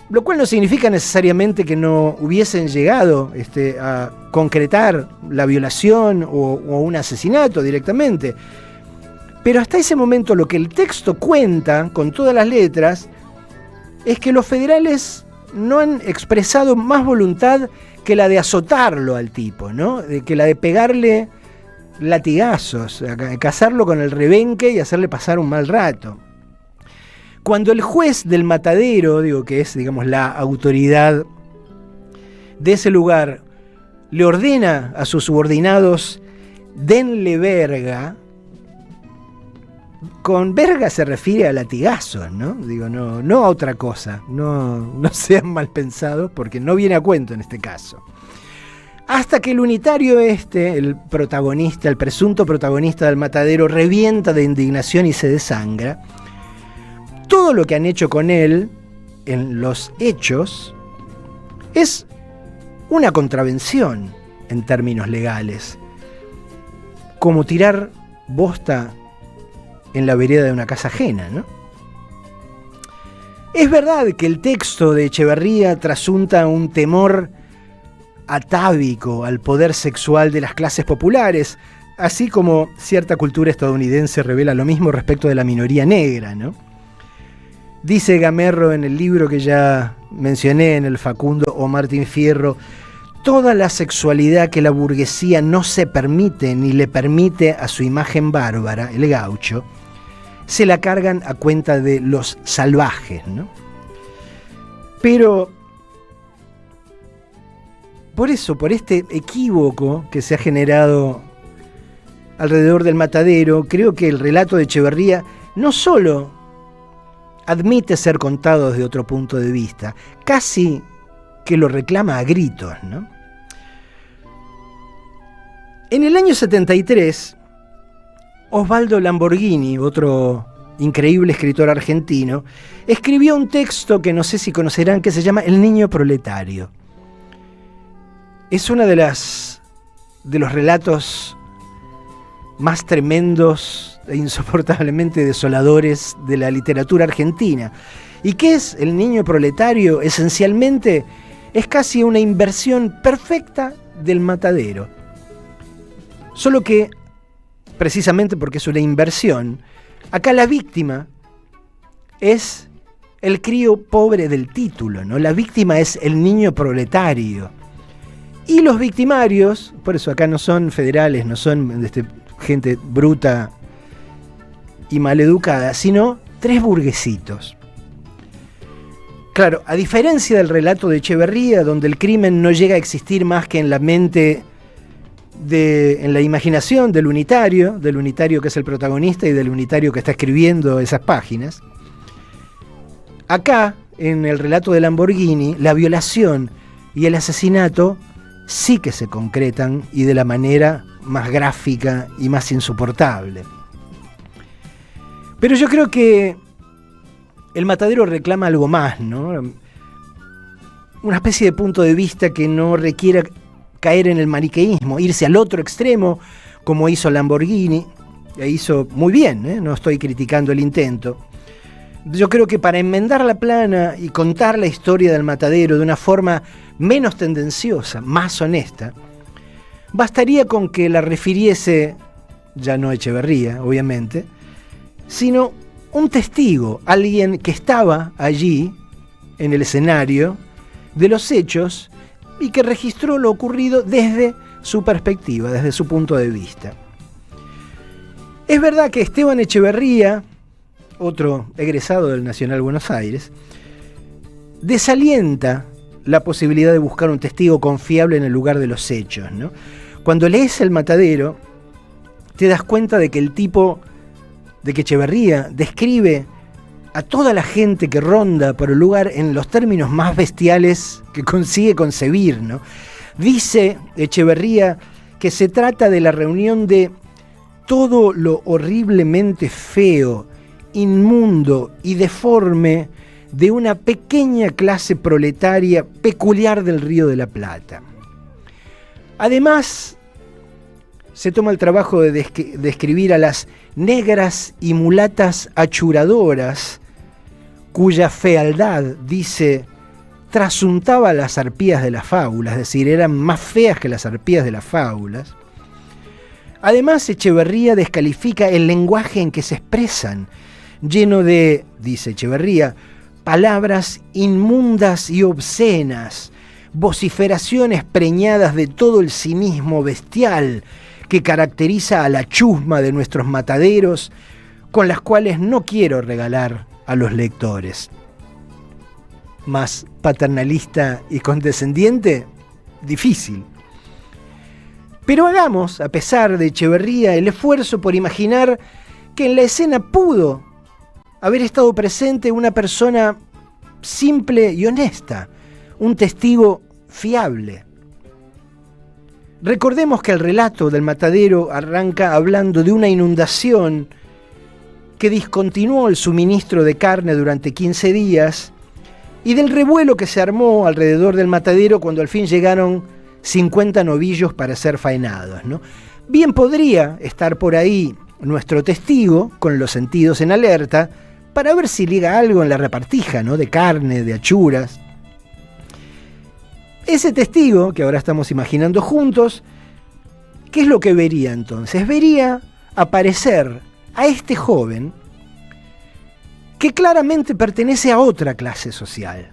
Lo cual no significa necesariamente que no hubiesen llegado a concretar la violación o un asesinato directamente. Pero hasta ese momento lo que el texto cuenta, con todas las letras, es que los federales no han expresado más voluntad que la de azotarlo al tipo, ¿no? Que la de pegarle latigazos, cazarlo con el rebenque y hacerle pasar un mal rato. Cuando el juez del matadero, que es, digamos, la autoridad de ese lugar, le ordena a sus subordinados, denle verga, con verga se refiere a latigazos, ¿no? No a otra cosa, no sean mal pensados, porque no viene a cuento en este caso. Hasta que el unitario el protagonista, el presunto protagonista del matadero, revienta de indignación y se desangra. Todo lo que han hecho con él en los hechos es una contravención en términos legales, como tirar bosta en la vereda de una casa ajena, ¿no? Es verdad que el texto de Echeverría trasunta un temor atávico al poder sexual de las clases populares, así como cierta cultura estadounidense revela lo mismo respecto de la minoría negra, ¿no? Dice Gamerro en el libro que ya mencioné, en el Facundo o Martín Fierro, toda la sexualidad que la burguesía no se permite ni le permite a su imagen bárbara, el gaucho, se la cargan a cuenta de los salvajes, ¿no? Pero por este equívoco que se ha generado alrededor del matadero, creo que el relato de Echeverría no solo admite ser contado desde otro punto de vista, casi que lo reclama a gritos, ¿no? En el año 73, Osvaldo Lamborghini, otro increíble escritor argentino, escribió un texto que no sé si conocerán, que se llama El niño proletario. Es uno de los relatos más tremendos e insoportablemente desoladores de la literatura argentina. ¿Y qué es el niño proletario? Esencialmente es casi una inversión perfecta del matadero. Solo que, precisamente porque es una inversión, acá la víctima es el crío pobre del título, ¿no? La víctima es el niño proletario. Y los victimarios, por eso acá no son federales, no son gente bruta y maleducada, sino tres burguesitos. Claro, a diferencia del relato de Echeverría, donde el crimen no llega a existir más que en la mente, en la imaginación del unitario que es el protagonista y del unitario que está escribiendo esas páginas, acá, en el relato de Lamborghini, la violación y el asesinato sí que se concretan y de la manera más gráfica y más insoportable. Pero yo creo que el matadero reclama algo más, ¿no? Una especie de punto de vista que no requiera caer en el maniqueísmo, irse al otro extremo, como hizo Lamborghini, e hizo muy bien, ¿eh? No estoy criticando el intento. Yo creo que para enmendar la plana y contar la historia del matadero de una forma menos tendenciosa, más honesta, bastaría con que la refiriese, ya no Echeverría, obviamente, sino un testigo, alguien que estaba allí, en el escenario de los hechos, y que registró lo ocurrido desde su perspectiva, desde su punto de vista. Es verdad que Esteban Echeverría, otro egresado del Nacional Buenos Aires, desalienta la posibilidad de buscar un testigo confiable en el lugar de los hechos, ¿no? Cuando lees El matadero, te das cuenta de que Echeverría describe a toda la gente que ronda por el lugar en los términos más bestiales que consigue concebir, ¿no? Dice Echeverría que se trata de la reunión de todo lo horriblemente feo, inmundo y deforme de una pequeña clase proletaria peculiar del Río de la Plata. Además, se toma el trabajo de describir a las negras y mulatas achuradoras, cuya fealdad, dice, trasuntaba a las arpías de las fábulas, es decir, eran más feas que las arpías de las fábulas. Además, Echeverría descalifica el lenguaje en que se expresan, lleno de, dice Echeverría, palabras inmundas y obscenas, vociferaciones preñadas de todo el cinismo bestial que caracteriza a la chusma de nuestros mataderos, con las cuales no quiero regalar a los lectores. Más paternalista y condescendiente, difícil. Pero hagamos, a pesar de Echeverría, el esfuerzo por imaginar que en la escena pudo haber estado presente una persona simple y honesta, un testigo fiable. Recordemos que el relato del matadero arranca hablando de una inundación que discontinuó el suministro de carne durante 15 días y del revuelo que se armó alrededor del matadero cuando al fin llegaron 50 novillos para ser faenados, ¿no? Bien podría estar por ahí nuestro testigo, con los sentidos en alerta, para ver si liga algo en la repartija, ¿no? De carne, de achuras. Ese testigo, que ahora estamos imaginando juntos, ¿qué es lo que vería entonces? Vería aparecer a este joven que claramente pertenece a otra clase social.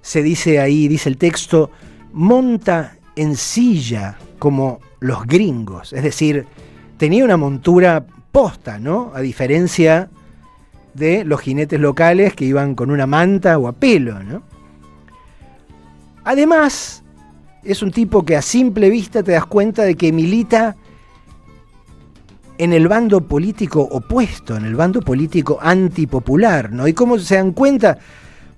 Se dice ahí, dice el texto, monta en silla como los gringos, es decir, tenía una montura posta, ¿no? A diferencia de los jinetes locales que iban con una manta o a pelo, ¿no? Además, es un tipo que a simple vista te das cuenta de que milita en el bando político opuesto, en el bando político antipopular, ¿no? ¿Y cómo se dan cuenta?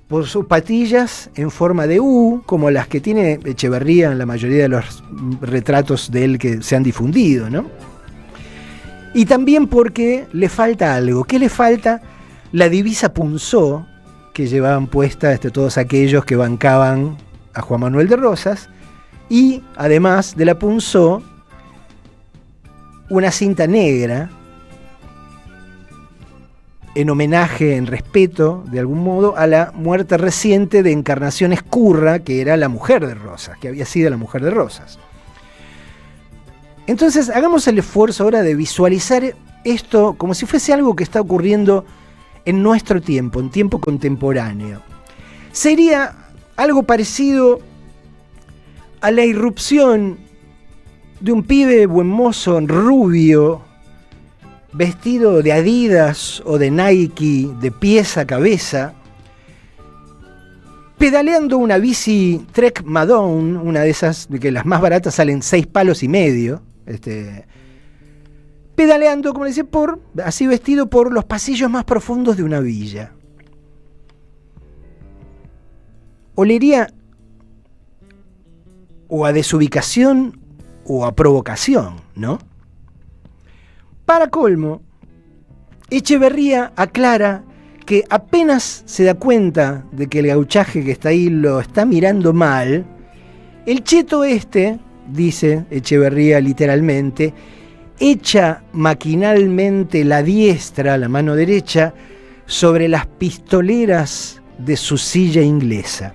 Por sus patillas en forma de U, como las que tiene Echeverría en la mayoría de los retratos de él que se han difundido, ¿no? Y también porque le falta algo. ¿Qué le falta? La divisa punzó que llevaban puesta todos aquellos que bancaban a Juan Manuel de Rosas, y además de la punzó, una cinta negra en homenaje, en respeto, de algún modo, a la muerte reciente de Encarnación Escurra, que era la mujer de Rosas, que había sido la mujer de Rosas. Entonces, hagamos el esfuerzo ahora de visualizar esto como si fuese algo que está ocurriendo en nuestro tiempo, en tiempo contemporáneo. Sería algo parecido a la irrupción de un pibe buen mozo, rubio, vestido de Adidas o de Nike, de pies a cabeza, pedaleando una bici Trek Madone, una de esas que las más baratas salen 6,5 palos, pedaleando, como le dice, así vestido por los pasillos más profundos de una villa. Olería o a desubicación o a provocación, ¿no? Para colmo, Echeverría aclara que apenas se da cuenta de que el gauchaje que está ahí lo está mirando mal, el cheto dice Echeverría literalmente, echa maquinalmente la diestra, la mano derecha, sobre las pistoleras de su silla inglesa.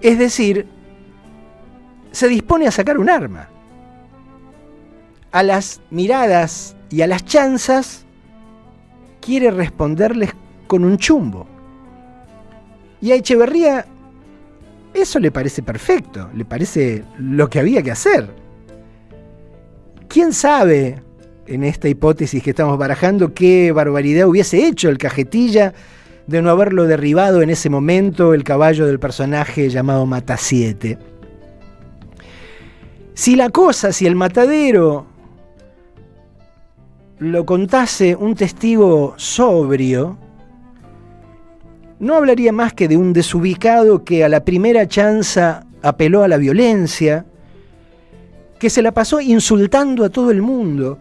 Es decir, se dispone a sacar un arma. A las miradas y a las chanzas quiere responderles con un chumbo. Y a Echeverría eso le parece perfecto, le parece lo que había que hacer. ¿Quién sabe, en esta hipótesis que estamos barajando, qué barbaridad hubiese hecho el Cajetilla de no haberlo derribado en ese momento el caballo del personaje llamado Matasiete? Si el matadero lo contase un testigo sobrio, no hablaría más que de un desubicado que a la primera chanza apeló a la violencia, que se la pasó insultando a todo el mundo,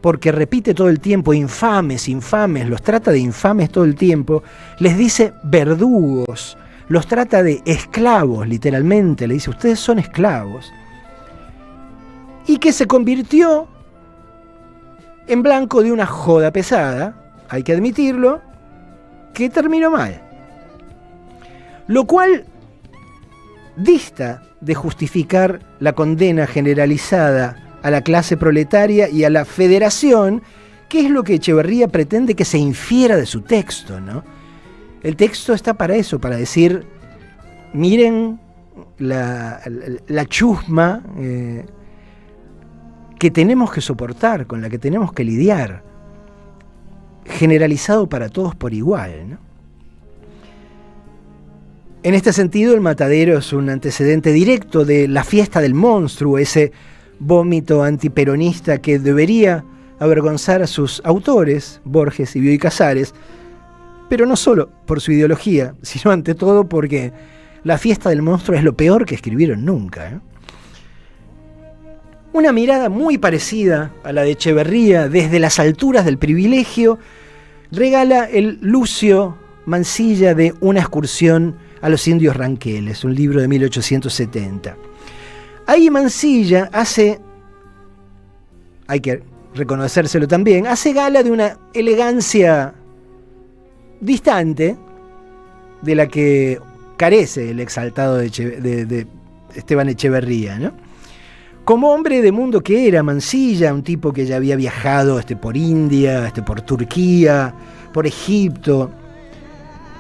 porque repite todo el tiempo, infames, infames, los trata de infames todo el tiempo, les dice verdugos, los trata de esclavos, literalmente, le dice, ustedes son esclavos, y que se convirtió en blanco de una joda pesada, hay que admitirlo, que terminó mal. Lo cual dista de justificar la condena generalizada a la clase proletaria y a la federación, que es lo que Echeverría pretende que se infiera de su texto, ¿no? El texto está para eso, para decir, miren la chusma que tenemos que soportar, con la que tenemos que lidiar, generalizado para todos por igual, ¿no? En este sentido, el Matadero es un antecedente directo de la fiesta del monstruo, ese vómito antiperonista que debería avergonzar a sus autores, Borges y Bioy Casares, pero no solo por su ideología, sino ante todo porque la fiesta del monstruo es lo peor que escribieron nunca, ¿eh? Una mirada muy parecida a la de Echeverría desde las alturas del privilegio regala el Lucio Mansilla de Una excursión a los indios ranqueles, un libro de 1870. Ahí Mansilla hace, hay que reconocérselo también, hace gala de una elegancia distante de la que carece el exaltado de Esteban Echeverría, ¿no? Como hombre de mundo que era Mansilla, un tipo que ya había viajado por India, por Turquía, por Egipto,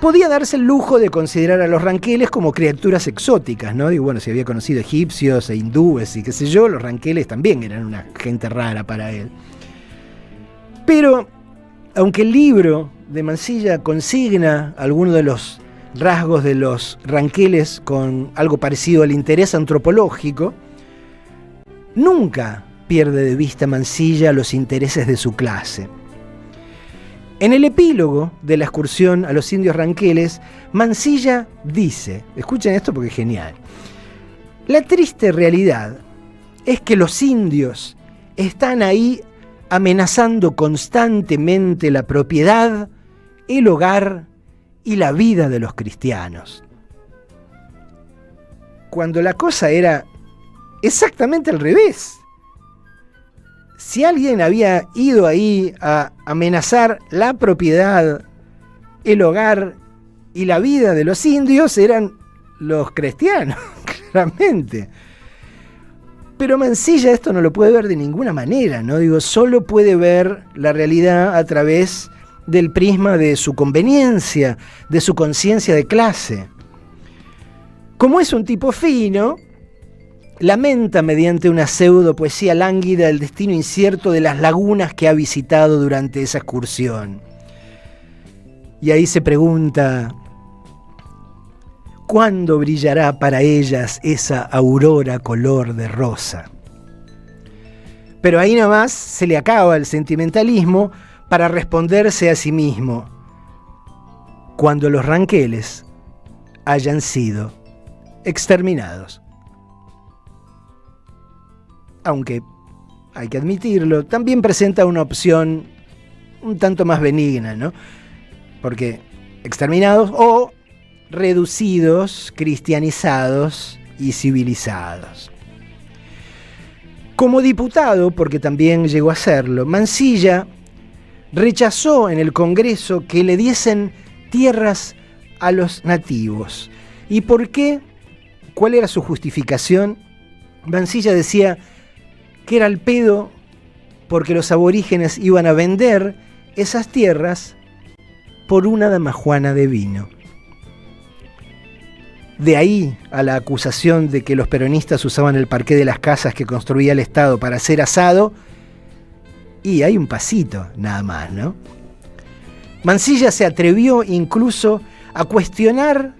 podía darse el lujo de considerar a los ranqueles como criaturas exóticas, ¿no? Digo, bueno, si había conocido egipcios e hindúes y qué sé yo, los ranqueles también eran una gente rara para él. Pero, aunque el libro de Mansilla consigna algunos de los rasgos de los ranqueles con algo parecido al interés antropológico, nunca pierde de vista Mansilla los intereses de su clase. En el epílogo de la excursión a los indios ranqueles, Mansilla dice, escuchen esto porque es genial, la triste realidad es que los indios están ahí amenazando constantemente la propiedad, el hogar y la vida de los cristianos. Cuando la cosa era exactamente al revés. Si alguien había ido ahí a amenazar la propiedad, el hogar y la vida de los indios, eran los cristianos, claramente. Pero Mansilla esto no lo puede ver de ninguna manera, ¿no? Digo, solo puede ver la realidad a través del prisma de su conveniencia, de su conciencia de clase. Como es un tipo fino, lamenta mediante una pseudo poesía lánguida el destino incierto de las lagunas que ha visitado durante esa excursión. Y ahí se pregunta, ¿cuándo brillará para ellas esa aurora color de rosa? Pero ahí nomás se le acaba el sentimentalismo para responderse a sí mismo, cuando los ranqueles hayan sido exterminados. Aunque, hay que admitirlo, también presenta una opción un tanto más benigna, ¿no? Porque exterminados o reducidos, cristianizados y civilizados. Como diputado, porque también llegó a serlo, Mansilla rechazó en el Congreso que le diesen tierras a los nativos. ¿Y por qué? ¿Cuál era su justificación? Mansilla decía que era el pedo porque los aborígenes iban a vender esas tierras por una damajuana de vino. De ahí a la acusación de que los peronistas usaban el parqué de las casas que construía el Estado para hacer asado, y hay un pasito nada más, ¿no? Mansilla se atrevió incluso a cuestionar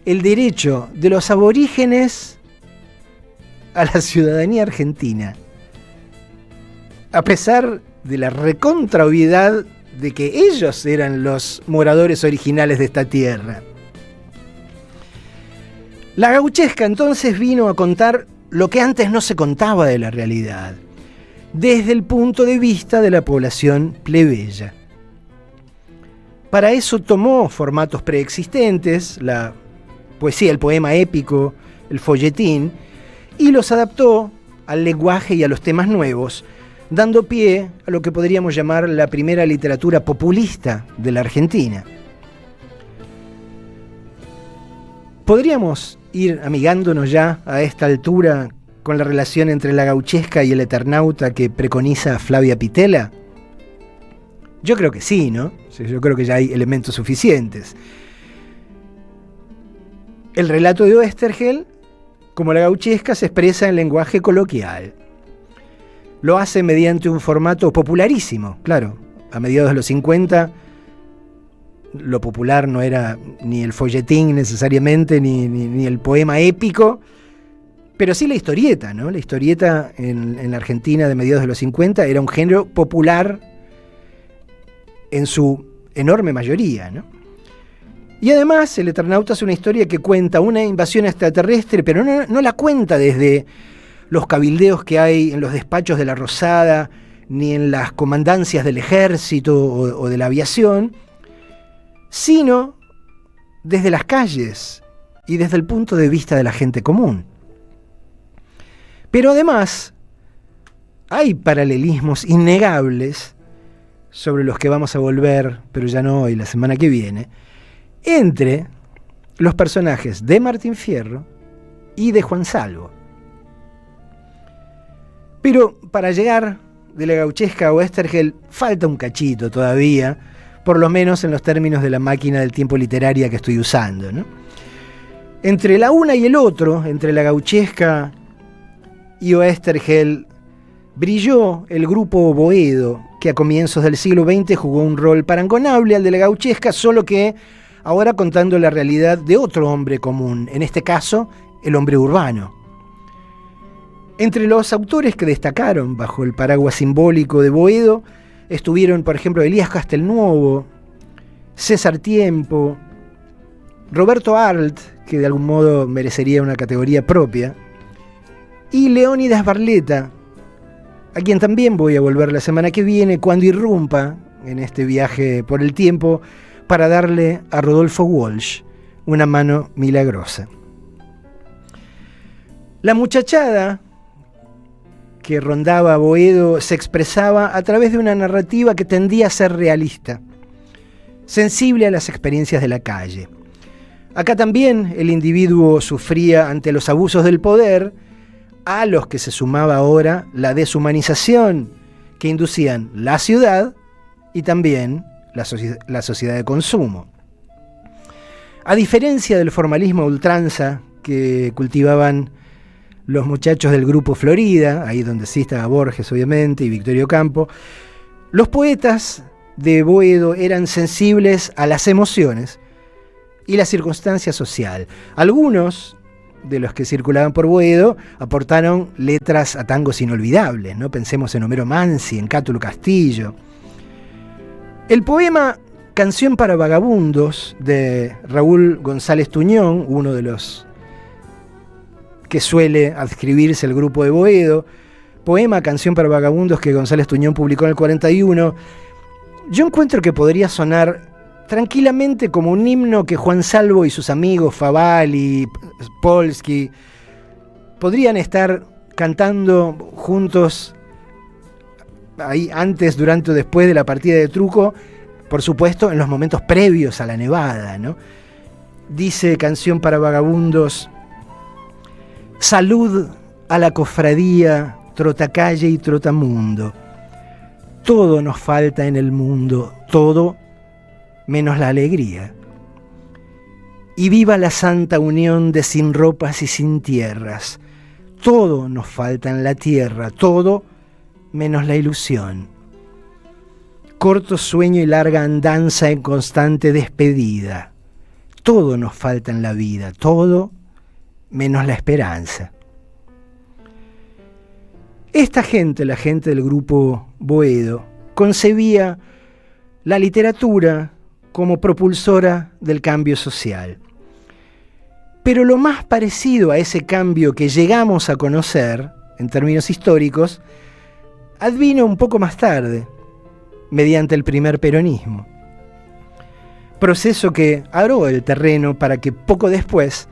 el derecho de los aborígenes a la ciudadanía argentina, a pesar de la recontraobviedad de que ellos eran los moradores originales de esta tierra. La gauchesca entonces vino a contar lo que antes no se contaba de la realidad, desde el punto de vista de la población plebeya. Para eso tomó formatos preexistentes, la poesía, el poema épico, el folletín, y los adaptó al lenguaje y a los temas nuevos, dando pie a lo que podríamos llamar la primera literatura populista de la Argentina. ¿Podríamos ir amigándonos ya a esta altura con la relación entre la gauchesca y el eternauta que preconiza Flavia Pitela? Yo creo que sí, ¿no? Sí, yo creo que ya hay elementos suficientes. El relato de Oesterheld, como la gauchesca, se expresa en lenguaje coloquial. Lo hace mediante un formato popularísimo, claro. A mediados de los 50, lo popular no era ni el folletín necesariamente, ni el poema épico, pero sí la historieta, ¿no? La historieta en la Argentina de mediados de los 50 era un género popular en su enorme mayoría, ¿no? Y además el Eternauta es una historia que cuenta una invasión extraterrestre, pero no la cuenta desde los cabildeos que hay en los despachos de la Rosada, ni en las comandancias del ejército o de la aviación, sino desde las calles y desde el punto de vista de la gente común. Pero además hay paralelismos innegables, sobre los que vamos a volver, pero ya no hoy, la semana que viene, entre los personajes de Martín Fierro y de Juan Salvo. Pero para llegar de la gauchesca a Oesterheld falta un cachito todavía, por lo menos en los términos de la máquina del tiempo literaria que estoy usando, ¿no? Entre la una y el otro, entre la gauchesca y Oesterheld, brilló el grupo Boedo, que a comienzos del siglo XX jugó un rol parangonable al de la gauchesca, solo que ahora contando la realidad de otro hombre común, en este caso, el hombre urbano. Entre los autores que destacaron bajo el paraguas simbólico de Boedo estuvieron, por ejemplo, Elías Castelnuovo, César Tiempo, Roberto Arlt, que de algún modo merecería una categoría propia, y Leónidas Barletta, a quien también voy a volver la semana que viene cuando irrumpa en este viaje por el tiempo para darle a Rodolfo Walsh una mano milagrosa. La muchachada que rondaba a Boedo se expresaba a través de una narrativa que tendía a ser realista, sensible a las experiencias de la calle. Acá también el individuo sufría ante los abusos del poder, a los que se sumaba ahora la deshumanización que inducían la ciudad y también la sociedad de consumo. A diferencia del formalismo a ultranza que cultivaban los muchachos del grupo Florida, ahí donde sí estaba Borges obviamente y Victorio Campo, los poetas de Boedo eran sensibles a las emociones y la circunstancia social. Algunos de los que circulaban por Boedo aportaron letras a tangos inolvidables, ¿no? Pensemos en Homero Mansi, en Cátulo Castillo. El poema Canción para Vagabundos de Raúl González Tuñón, uno de los que suele adscribirse al grupo de Boedo, poema Canción para Vagabundos que González Tuñón publicó en el 41, yo encuentro que podría sonar tranquilamente como un himno que Juan Salvo y sus amigos Favalli, Polsky podrían estar cantando juntos ahí antes, durante o después de la partida de truco, por supuesto en los momentos previos a la nevada, ¿no? Dice Canción para Vagabundos: salud a la cofradía, trotacalle y trotamundo. Todo nos falta en el mundo, todo menos la alegría. Y viva la santa unión de sin ropas y sin tierras. Todo nos falta en la tierra, todo menos la ilusión. Corto sueño y larga andanza en constante despedida. Todo nos falta en la vida, todo menos la esperanza. Esta gente, la gente del grupo Boedo, concebía la literatura como propulsora del cambio social. Pero lo más parecido a ese cambio que llegamos a conocer, en términos históricos, advino un poco más tarde, mediante el primer peronismo. Proceso que aró el terreno para que poco después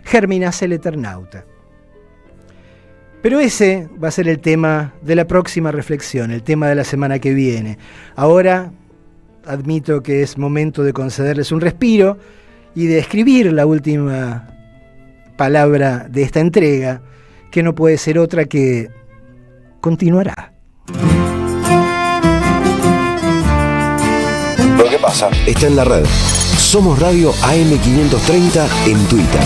germinase el Eternauta. Pero ese va a ser el tema de la próxima reflexión, el tema de la semana que viene. Ahora admito que es momento de concederles un respiro y de escribir la última palabra de esta entrega, que no puede ser otra que continuará. Lo que pasa está en la red. Somos Radio AM530 en Twitter.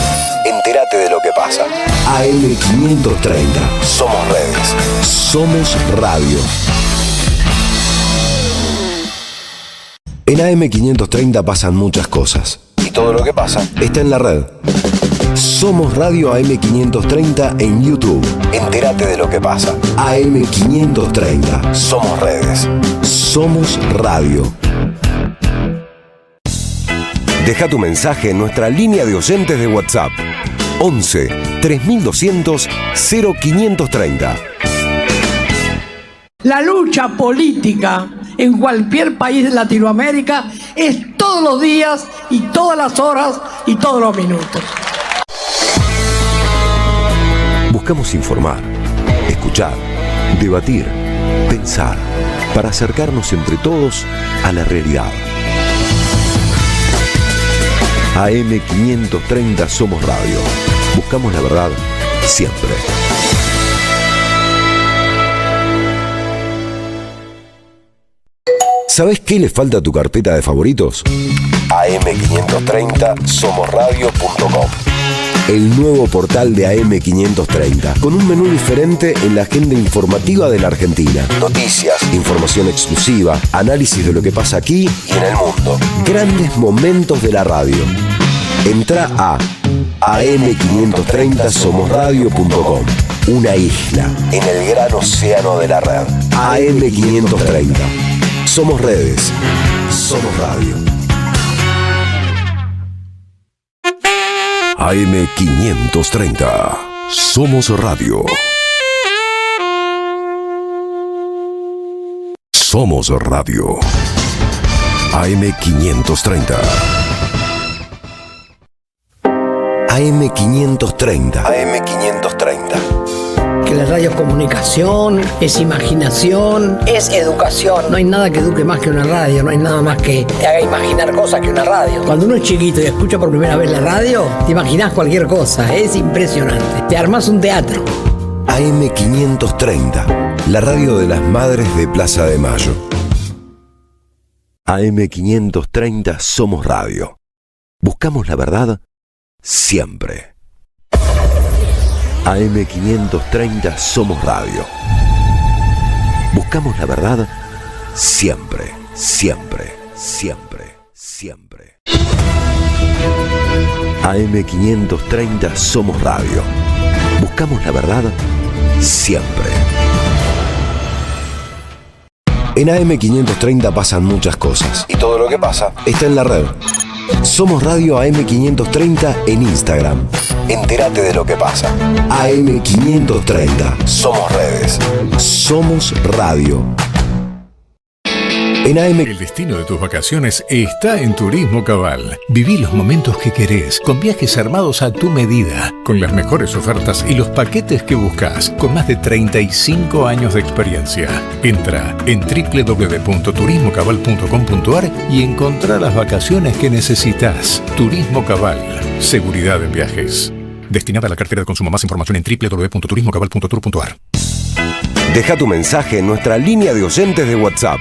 Entérate de lo que pasa. AM530. Somos redes. Somos radio. En AM530 pasan muchas cosas. Y todo lo que pasa está en la red. Somos Radio AM530 en YouTube. Entérate de lo que pasa. AM530. Somos redes. Somos radio. Deja tu mensaje en nuestra línea de oyentes de WhatsApp. 11 3200 0530. La lucha política en cualquier país de Latinoamérica es todos los días y todas las horas y todos los minutos. Buscamos informar, escuchar, debatir, pensar, para acercarnos entre todos a la realidad. AM530 Somos Radio. Buscamos la verdad siempre. ¿Sabés qué le falta a tu carpeta de favoritos? AM530 somosradio.com. El nuevo portal de AM530, con un menú diferente en la agenda informativa de la Argentina. Noticias, información exclusiva, análisis de lo que pasa aquí y en el mundo. Grandes momentos de la radio. Entrá a am530 somosradio.com. Una isla en el gran océano de la red. AM530. Somos redes. Somos radio. AM530. Somos radio. Somos radio. AM530. AM530. AM530. Que la radio es comunicación, es imaginación, es educación. No hay nada que eduque más que una radio, no hay nada más que te haga imaginar cosas que una radio. Cuando uno es chiquito y escucha por primera vez la radio, te imaginas cualquier cosa, es impresionante. Te armás un teatro. AM530, la radio de las madres de Plaza de Mayo. AM530 Somos Radio. Buscamos la verdad siempre. AM530 Somos Radio. Buscamos la verdad siempre, siempre, siempre, siempre. AM530 Somos Radio. Buscamos la verdad siempre. En AM530 pasan muchas cosas. Y todo lo que pasa está en la red. Somos Radio AM530 en Instagram. Entérate de lo que pasa. AM530. Somos redes. Somos radio. En AM... El destino de tus vacaciones está en Turismo Cabal. Viví los momentos que querés, con viajes armados a tu medida, con las mejores ofertas y los paquetes que buscas, con más de 35 años de experiencia. Entra en www.turismocabal.com.ar y encontrá las vacaciones que necesitas. Turismo Cabal. Seguridad en viajes. Destinada a la cartera de consumo. Más información en www.turismocabal.tour.ar. Deja tu mensaje en nuestra línea de oyentes de WhatsApp.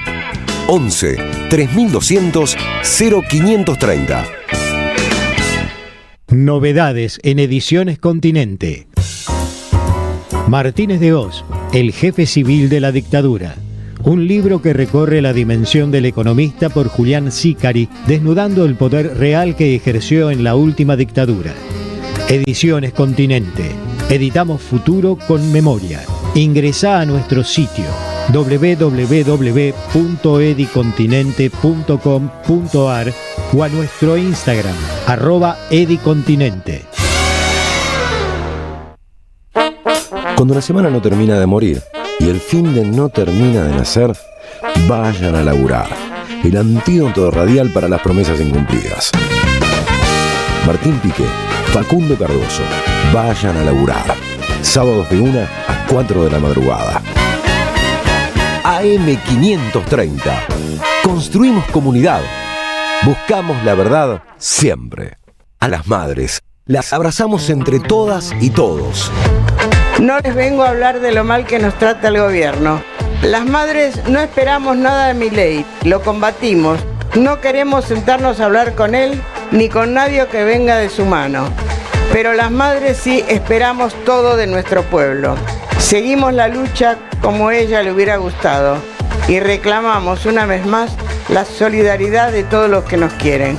11 3200 0530. Novedades en Ediciones Continente. Martínez de Hoz, el jefe civil de la dictadura. Un libro que recorre la dimensión del economista por Julián Sicari, desnudando el poder real que ejerció en la última dictadura. Ediciones Continente. Editamos futuro con memoria. Ingresá a nuestro sitio www.edicontinente.com.ar o a nuestro Instagram @edicontinente. Cuando la semana no termina de morir y el fin de no termina de nacer, vayan a laburar. El antídoto radial para las promesas incumplidas. Martín Piqué, Facundo Cardoso, vayan a laburar. Sábados de 1 a 4 de la madrugada. AM530. Construimos comunidad. Buscamos la verdad siempre. A las madres, las abrazamos entre todas y todos. No les vengo a hablar de lo mal que nos trata el gobierno. Las madres no esperamos nada de Milei, lo combatimos. No queremos sentarnos a hablar con él ni con nadie que venga de su mano. Pero las madres sí esperamos todo de nuestro pueblo. Seguimos la lucha como a ella le hubiera gustado y reclamamos una vez más la solidaridad de todos los que nos quieren.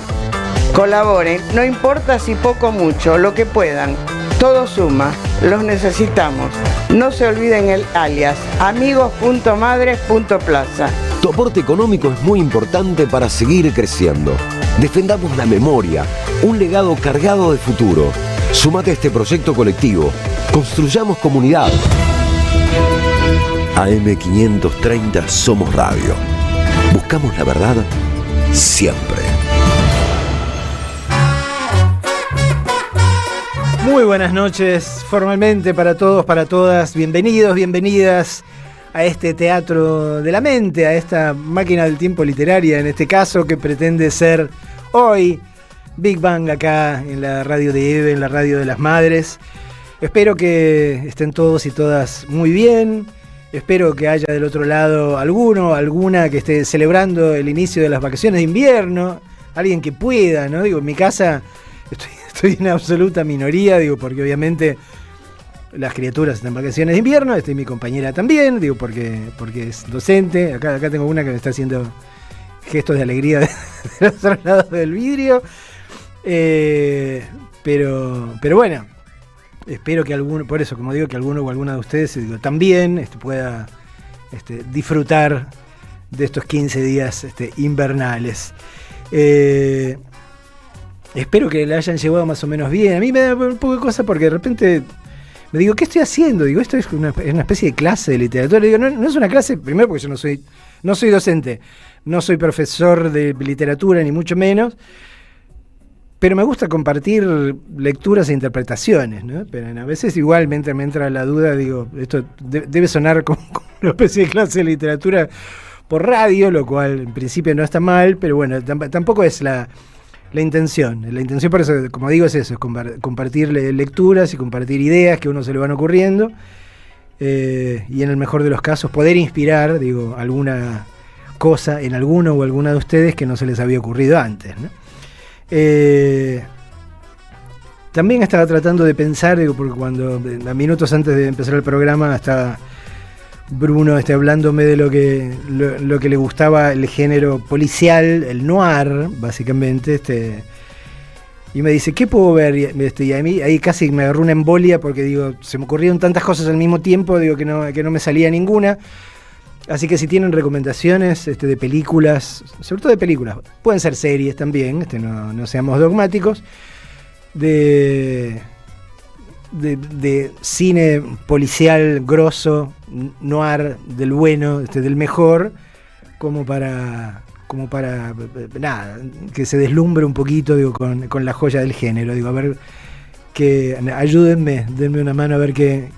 Colaboren, no importa si poco o mucho, lo que puedan. Todo suma, los necesitamos. No se olviden el alias, amigos.madres.plaza. Tu aporte económico es muy importante para seguir creciendo. Defendamos la memoria, un legado cargado de futuro. Súmate a este proyecto colectivo. Construyamos comunidad. AM530 Somos Radio. Buscamos la verdad siempre. Muy buenas noches, formalmente para todos, para todas. Bienvenidos, bienvenidas a este teatro de la mente, a esta máquina del tiempo literaria, en este caso, que pretende ser hoy Big Bang acá en la radio de EVE, en la radio de las madres. Espero que estén todos y todas muy bien. Espero que haya del otro lado alguno, alguna que esté celebrando el inicio de las vacaciones de invierno. Alguien que pueda, ¿no? Digo, en mi casa estoy en absoluta minoría, digo, porque obviamente las criaturas están en vacaciones de invierno. Mi compañera también, digo, porque es docente. Acá tengo una que me está haciendo gestos de alegría del otro lado del vidrio. Pero bueno, espero que alguno, por eso, como digo, que alguno o alguna de ustedes, digo, también pueda disfrutar de estos 15 días invernales. Espero que la hayan llevado más o menos bien. A mí me da un poco de cosa porque de repente me digo, ¿qué estoy haciendo? Digo, esto es una especie de clase de literatura. Digo, no es una clase, primero porque yo no soy docente, no soy profesor de literatura, ni mucho menos. Pero me gusta compartir lecturas e interpretaciones, ¿no? Pero a veces igual me entra la duda, digo, esto debe sonar como una especie de clase de literatura por radio, lo cual en principio no está mal, pero bueno, tampoco es la intención. La intención, por eso, como digo, es eso, es compartir lecturas y compartir ideas que a uno se le van ocurriendo, y en el mejor de los casos poder inspirar, digo, alguna cosa en alguno o alguna de ustedes que no se les había ocurrido antes, ¿no? También estaba tratando de pensar, digo, porque cuando a minutos antes de empezar el programa estaba Bruno hablándome de lo que le gustaba el género policial, el noir, básicamente, y me dice, ¿qué puedo ver? Y a mí ahí casi me agarró una embolia porque digo, se me ocurrieron tantas cosas al mismo tiempo, digo que no me salía ninguna. Así que si tienen recomendaciones de películas, sobre todo de películas, pueden ser series también, no seamos dogmáticos, de cine policial grosso, noir, del bueno, del mejor, como para nada, que se deslumbre un poquito, digo, con la joya del género, digo, a ver, ayúdenme, denme una mano a ver qué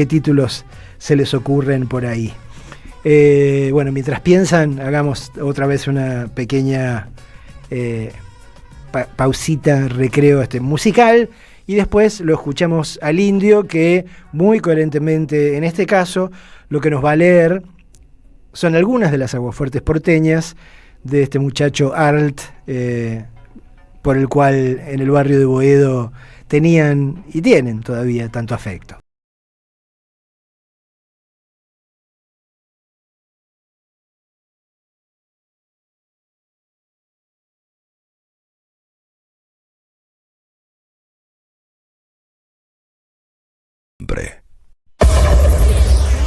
títulos se les ocurren por ahí. Bueno, mientras piensan, hagamos otra vez una pequeña pausita, recreo musical, y después lo escuchamos al Indio, que muy coherentemente en este caso lo que nos va a leer son algunas de las aguafuertes porteñas de este muchacho Arlt, por el cual en el barrio de Boedo tenían y tienen todavía tanto afecto.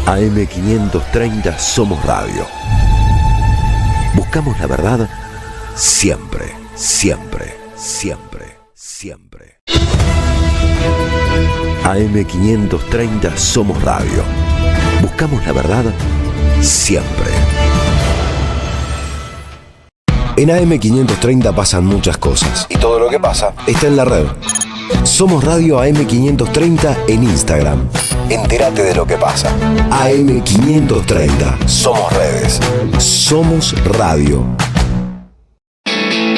AM530 Somos Radio. Buscamos la verdad siempre, siempre, siempre, siempre. AM530 Somos Radio. Buscamos la verdad siempre. En AM530 pasan muchas cosas y todo lo que pasa está en la red. Somos Radio AM530 en Instagram. Entérate de lo que pasa. AM530. Somos redes. Somos radio.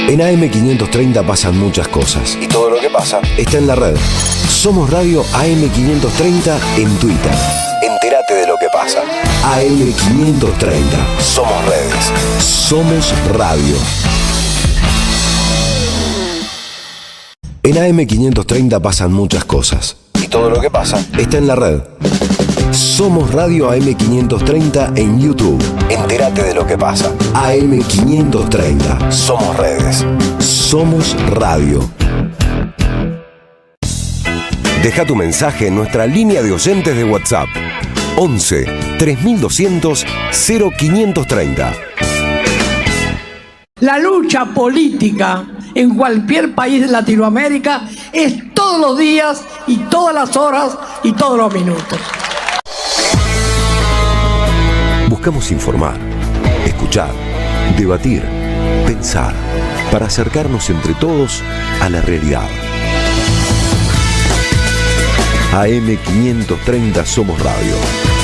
En AM530 pasan muchas cosas y todo lo que pasa está en la red. Somos Radio AM530 en Twitter. Entérate de lo que pasa. AM530. Somos redes. Somos radio. En AM530 pasan muchas cosas y todo lo que pasa está en la red. Somos Radio AM530 en YouTube. Entérate de lo que pasa. AM530. Somos redes. Somos radio. Deja tu mensaje en nuestra línea de oyentes de WhatsApp. 11 3200 0530. La lucha política en cualquier país de Latinoamérica es todos los días y todas las horas y todos los minutos. Buscamos informar, escuchar, debatir, pensar, para acercarnos entre todos a la realidad. AM530 Somos Radio.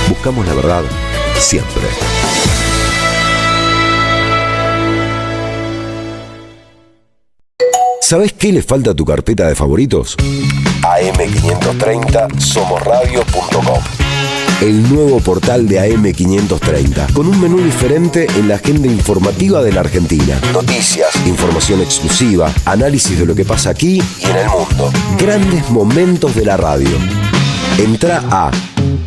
Buscamos la verdad siempre. ¿Sabés qué le falta a tu carpeta de favoritos? AM530 somosradio.com. El nuevo portal de AM530, con un menú diferente en la agenda informativa de la Argentina. Noticias, información exclusiva, análisis de lo que pasa aquí y en el mundo. Grandes momentos de la radio. Entrá a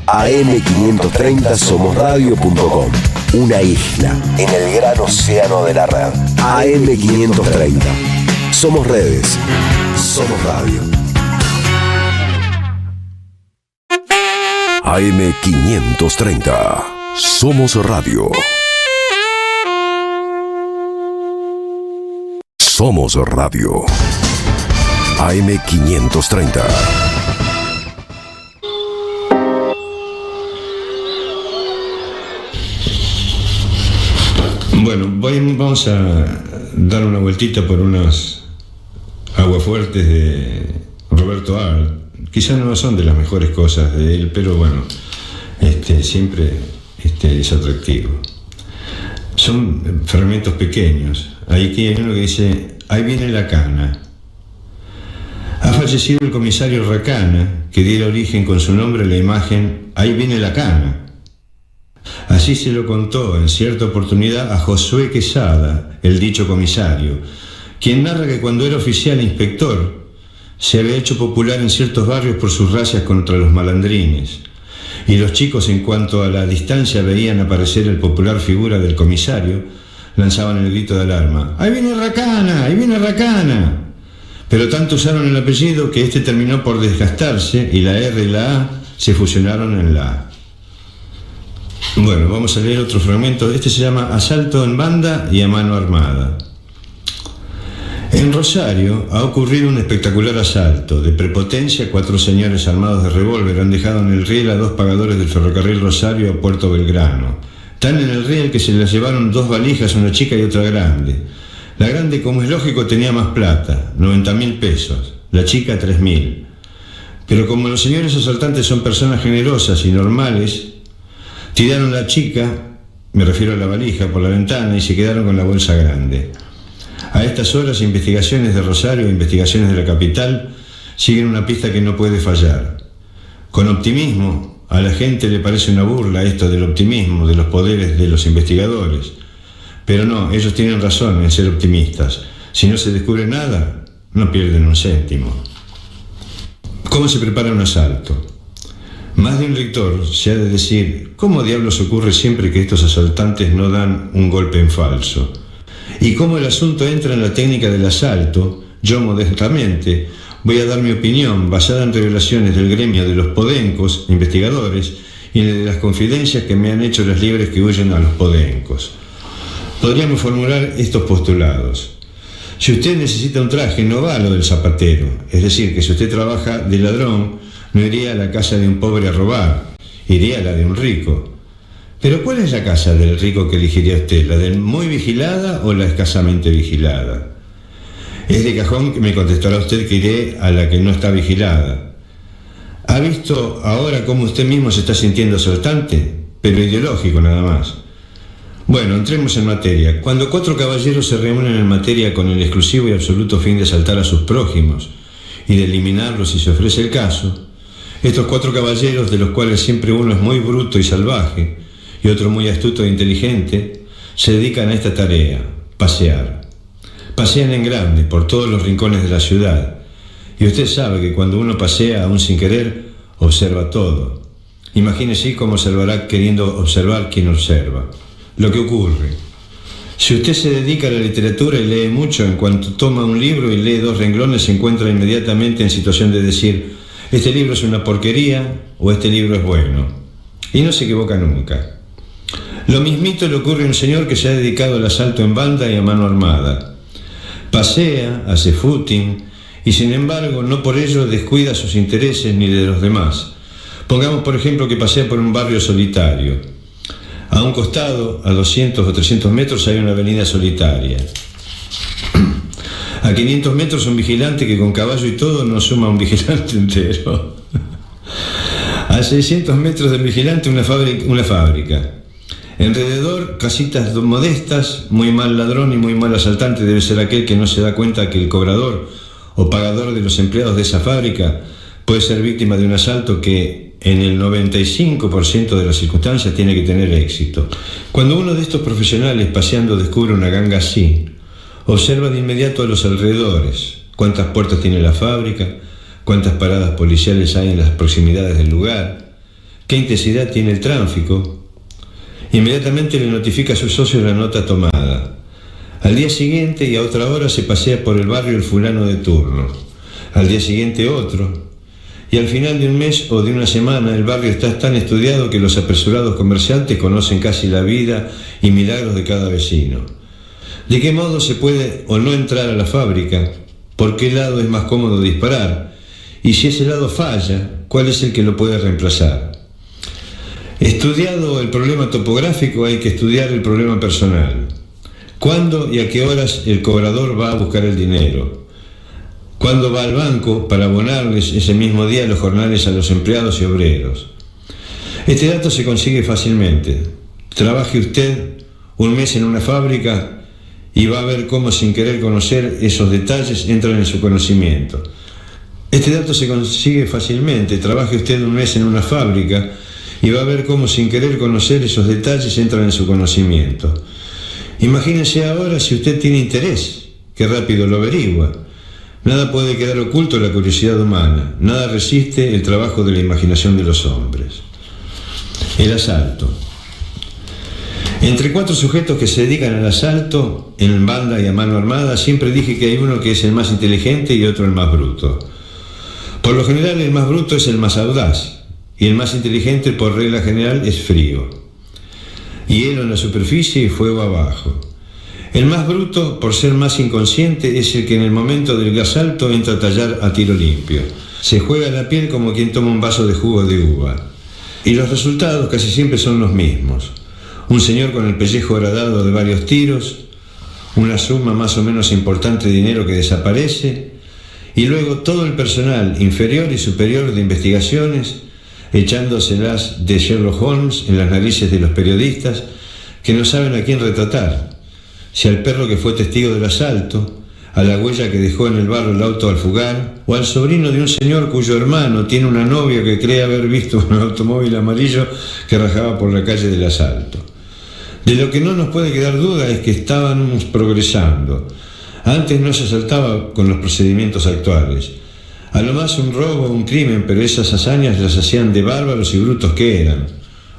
am530 somosradio.com. Una isla en el gran océano de la red. AM530. Somos redes. Somos radio. AM530. Somos radio. Somos radio. AM530. Bueno, vamos a dar una vueltita por unas aguafuertes de Roberto Arlt. Quizás no son de las mejores cosas de él, pero bueno, siempre es atractivo. Son fragmentos pequeños. Aquí hay uno que dice: ahí viene la cana. Ha fallecido el comisario Racana, que diera origen con su nombre a la imagen Ahí viene la cana. Así se lo contó en cierta oportunidad a Josué Quesada, el dicho comisario, quien narra que cuando era oficial e inspector se había hecho popular en ciertos barrios por sus racias contra los malandrines, y los chicos, en cuanto a la distancia veían aparecer el popular figura del comisario, lanzaban el grito de alarma: ¡ahí viene Racana! ¡ahí viene Racana! Pero tanto usaron el apellido que este terminó por desgastarse y la R y la A se fusionaron en la A. Bueno, vamos a leer otro fragmento. Este se llama Asalto en banda y a mano armada. En Rosario ha ocurrido un espectacular asalto. De prepotencia, 4 señores armados de revólver han dejado en el riel a 2 pagadores del ferrocarril Rosario a Puerto Belgrano. Tan en el riel que se les llevaron 2 valijas, una chica y otra grande. La grande, como es lógico, tenía más plata, 90.000 pesos. La chica, 3.000. Pero como los señores asaltantes son personas generosas y normales, tiraron la chica, me refiero a la valija, por la ventana y se quedaron con la bolsa grande. A estas horas, investigaciones de Rosario e investigaciones de la capital siguen una pista que no puede fallar. Con optimismo, a la gente le parece una burla esto del optimismo, de los poderes de los investigadores. Pero no, ellos tienen razón en ser optimistas. Si no se descubre nada, no pierden un céntimo. ¿Cómo se prepara un asalto? Más de un lector se ha de decir: ¿cómo diablos ocurre siempre que estos asaltantes no dan un golpe en falso? Y cómo el asunto entra en la técnica del asalto, yo modestamente voy a dar mi opinión basada en revelaciones del gremio de los podencos, investigadores, y de las confidencias que me han hecho las liebres que huyen a los podencos. Podríamos formular estos postulados. Si usted necesita un traje, no va a lo del zapatero. Es decir, que si usted trabaja de ladrón, no iría a la casa de un pobre a robar, iría a la de un rico. Pero ¿cuál es la casa del rico que elegiría usted? ¿La del muy vigilada o la escasamente vigilada? Es de cajón que me contestará usted que iré a la que no está vigilada. ¿Ha visto ahora cómo usted mismo se está sintiendo asaltante? Pero ideológico nada más. Bueno, entremos en materia. Cuando 4 caballeros se reúnen en materia con el exclusivo y absoluto fin de asaltar a sus prójimos y de eliminarlos si se ofrece el caso, estos 4 caballeros, de los cuales siempre uno es muy bruto y salvaje y otro muy astuto e inteligente, se dedican a esta tarea: pasear. Pasean en grande por todos los rincones de la ciudad. Y usted sabe que cuando uno pasea, aún sin querer, observa todo. Imagínese cómo observará queriendo observar quien observa. Lo que ocurre: si usted se dedica a la literatura y lee mucho, en cuanto toma un libro y lee 2 renglones, se encuentra inmediatamente en situación de decir: este libro es una porquería o este libro es bueno. Y no se equivoca nunca. Lo mismito le ocurre a un señor que se ha dedicado al asalto en banda y a mano armada. Pasea, hace footing y sin embargo no por ello descuida sus intereses ni de los demás. Pongamos por ejemplo que pasea por un barrio solitario. A un costado, a 200 o 300 metros, hay una avenida solitaria. A 500 metros un vigilante que con caballo y todo no suma un vigilante entero. A 600 metros del vigilante una fábrica. Alrededor, casitas modestas. Muy mal ladrón y muy mal asaltante debe ser aquel que no se da cuenta que el cobrador o pagador de los empleados de esa fábrica puede ser víctima de un asalto que en el 95% de las circunstancias tiene que tener éxito. Cuando uno de estos profesionales paseando descubre una ganga así, observa de inmediato a los alrededores: cuántas puertas tiene la fábrica, cuántas paradas policiales hay en las proximidades del lugar, qué intensidad tiene el tráfico. Inmediatamente le notifica a sus socios la nota tomada. Al día siguiente y a otra hora se pasea por el barrio el fulano de turno. Al día siguiente otro. Y al final de un mes o de una semana el barrio está tan estudiado que los apresurados comerciantes conocen casi la vida y milagros de cada vecino. ¿De qué modo se puede o no entrar a la fábrica? ¿Por qué lado es más cómodo disparar? Y si ese lado falla, ¿cuál es el que lo puede reemplazar? Estudiado el problema topográfico, hay que estudiar el problema personal. ¿Cuándo y a qué horas el cobrador va a buscar el dinero? ¿Cuándo va al banco para abonarles ese mismo día los jornales a los empleados y obreros? Este dato se consigue fácilmente. Trabaje usted un mes en una fábrica y va a ver cómo, sin querer conocer esos detalles, entran en su conocimiento. Este dato se consigue fácilmente. Trabaje usted un mes en una fábrica y va a ver cómo, sin querer conocer esos detalles, entran en su conocimiento. Imagínese ahora si usted tiene interés, qué rápido lo averigua. Nada puede quedar oculto a la curiosidad humana, nada resiste el trabajo de la imaginación de los hombres. El asalto. Entre 4 sujetos que se dedican al asalto, en banda y a mano armada, siempre dije que hay uno que es el más inteligente y otro el más bruto. Por lo general el más bruto es el más audaz, y el más inteligente por regla general es frío. Hielo en la superficie y fuego abajo. El más bruto, por ser más inconsciente, es el que en el momento del asalto entra a tallar a tiro limpio. Se juega la piel como quien toma un vaso de jugo de uva. Y los resultados casi siempre son los mismos. Un señor con el pellejo horadado de varios tiros, una suma más o menos importante de dinero que desaparece, y luego todo el personal inferior y superior de investigaciones echándoselas de Sherlock Holmes en las narices de los periodistas que no saben a quién retratar, si al perro que fue testigo del asalto, a la huella que dejó en el barro el auto al fugar, o al sobrino de un señor cuyo hermano tiene una novia que cree haber visto un automóvil amarillo que rajaba por la calle del asalto. De lo que no nos puede quedar duda es que estábamos progresando. Antes no se asaltaba con los procedimientos actuales. A lo más un robo o un crimen, pero esas hazañas las hacían de bárbaros y brutos que eran.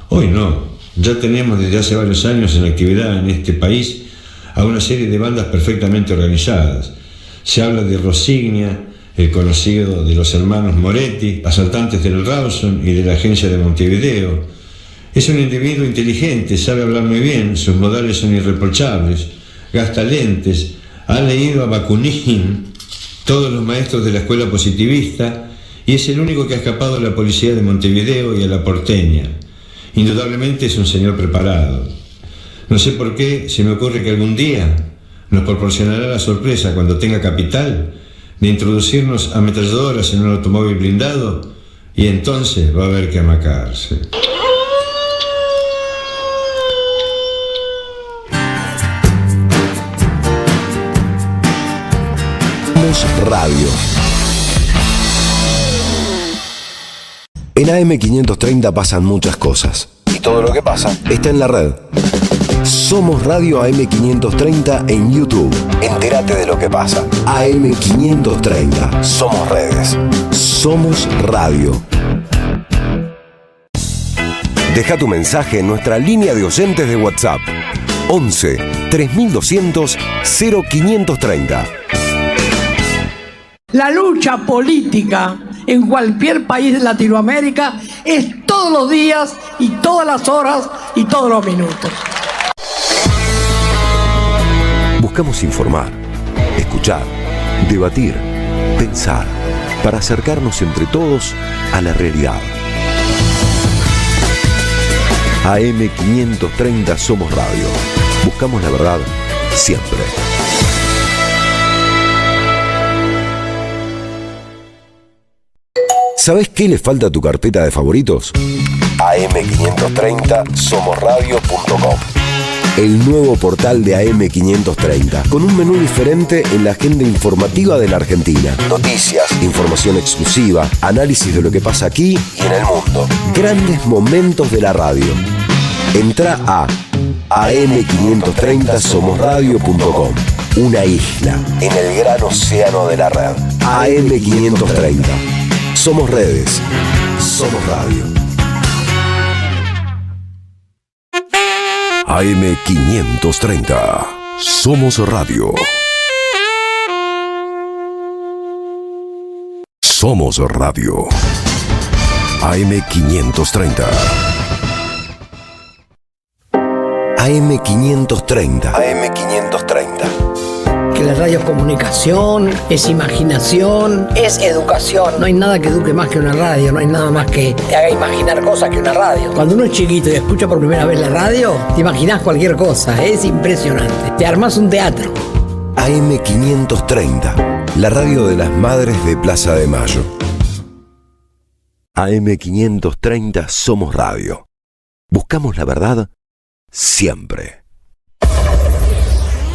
Hoy no. Ya tenemos desde hace varios años en actividad en este país a una serie de bandas perfectamente organizadas. Se habla de Rosignia, el conocido de los hermanos Moretti, asaltantes del Rawson y de la agencia de Montevideo. Es un individuo inteligente, sabe hablar muy bien, sus modales son irreprochables, gasta lentes, ha leído a Bakunin, todos los maestros de la escuela positivista, y es el único que ha escapado a la policía de Montevideo y a la porteña. Indudablemente es un señor preparado. No sé por qué se me ocurre que algún día nos proporcionará la sorpresa, cuando tenga capital, de introducirnos ametralladoras en un automóvil blindado, y entonces va a haber que amacarse. Radio. En AM530 pasan muchas cosas. Y todo lo que pasa está en la red. Somos Radio AM530 en YouTube. Entérate de lo que pasa. AM530. Somos redes. Somos radio. Deja tu mensaje en nuestra línea de oyentes de WhatsApp. 11 3200 0530. La lucha política en cualquier país de Latinoamérica es todos los días y todas las horas y todos los minutos. Buscamos informar, escuchar, debatir, pensar, para acercarnos entre todos a la realidad. AM530 Somos Radio. Buscamos la verdad siempre. ¿Sabés qué le falta a tu carpeta de favoritos? AM530 somosradio.com. El nuevo portal de AM530, con un menú diferente en la agenda informativa de la Argentina. Noticias, información exclusiva, análisis de lo que pasa aquí y en el mundo. Grandes momentos de la radio. Entrá a am530 somosradio.com. Una isla en el gran océano de la red. AM530. Somos redes. Somos radio. AM530. Somos radio. Somos radio. AM530. AM530. AM530. Que la radio es comunicación, es imaginación, es educación. No hay nada que eduque más que una radio, no hay nada más que te haga imaginar cosas que una radio. Cuando uno es chiquito y escucha por primera vez la radio, te imaginás cualquier cosa, es impresionante. Te armás un teatro. AM530, la radio de las madres de Plaza de Mayo. AM530 Somos Radio. Buscamos la verdad siempre.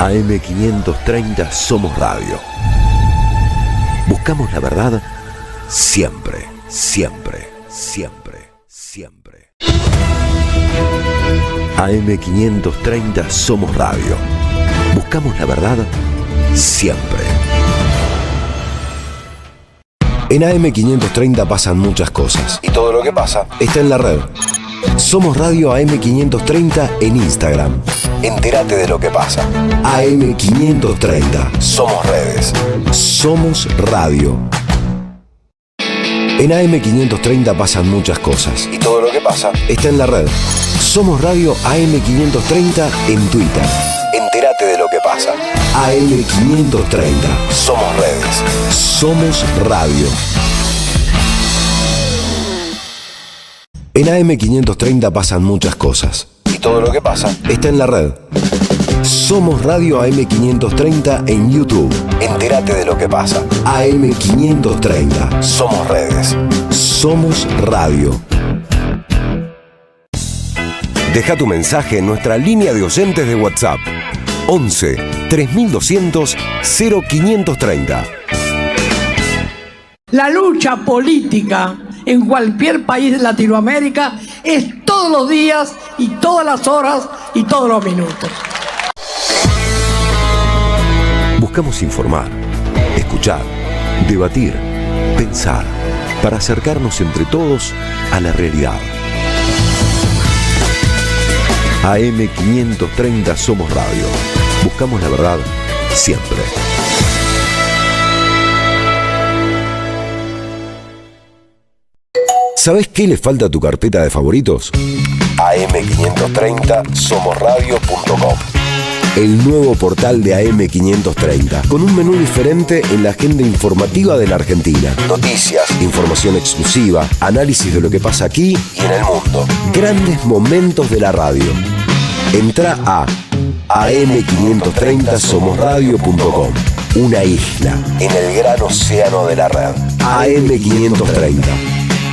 AM530 Somos Radio. Buscamos la verdad siempre, siempre, siempre, siempre. AM530 Somos Radio. Buscamos la verdad siempre. En AM530 pasan muchas cosas. Y todo lo que pasa está en la red. Somos Radio AM530 en Instagram. Entérate de lo que pasa. AM530. Somos redes. Somos radio. En AM530 pasan muchas cosas. Y todo lo que pasa está en la red. Somos Radio AM530 en Twitter. Entérate de lo que pasa. AM530. Somos redes. Somos radio. En AM530 pasan muchas cosas. Y todo lo que pasa está en la red. Somos Radio AM530 en YouTube. Entérate de lo que pasa. AM530. Somos redes. Somos radio. Deja tu mensaje en nuestra línea de oyentes de WhatsApp. 11 3200 0530. La lucha política en cualquier país de Latinoamérica es todos los días y todas las horas y todos los minutos. Buscamos informar, escuchar, debatir, pensar, para acercarnos entre todos a la realidad. AM530 Somos Radio. Buscamos la verdad siempre. ¿Sabés qué le falta a tu carpeta de favoritos? AM530 somosradio.com. El nuevo portal de AM530, con un menú diferente en la agenda informativa de la Argentina. Noticias, información exclusiva, análisis de lo que pasa aquí y en el mundo. Grandes momentos de la radio. Entrá a am530somosradio.com. Una isla en el gran océano de la red. AM530.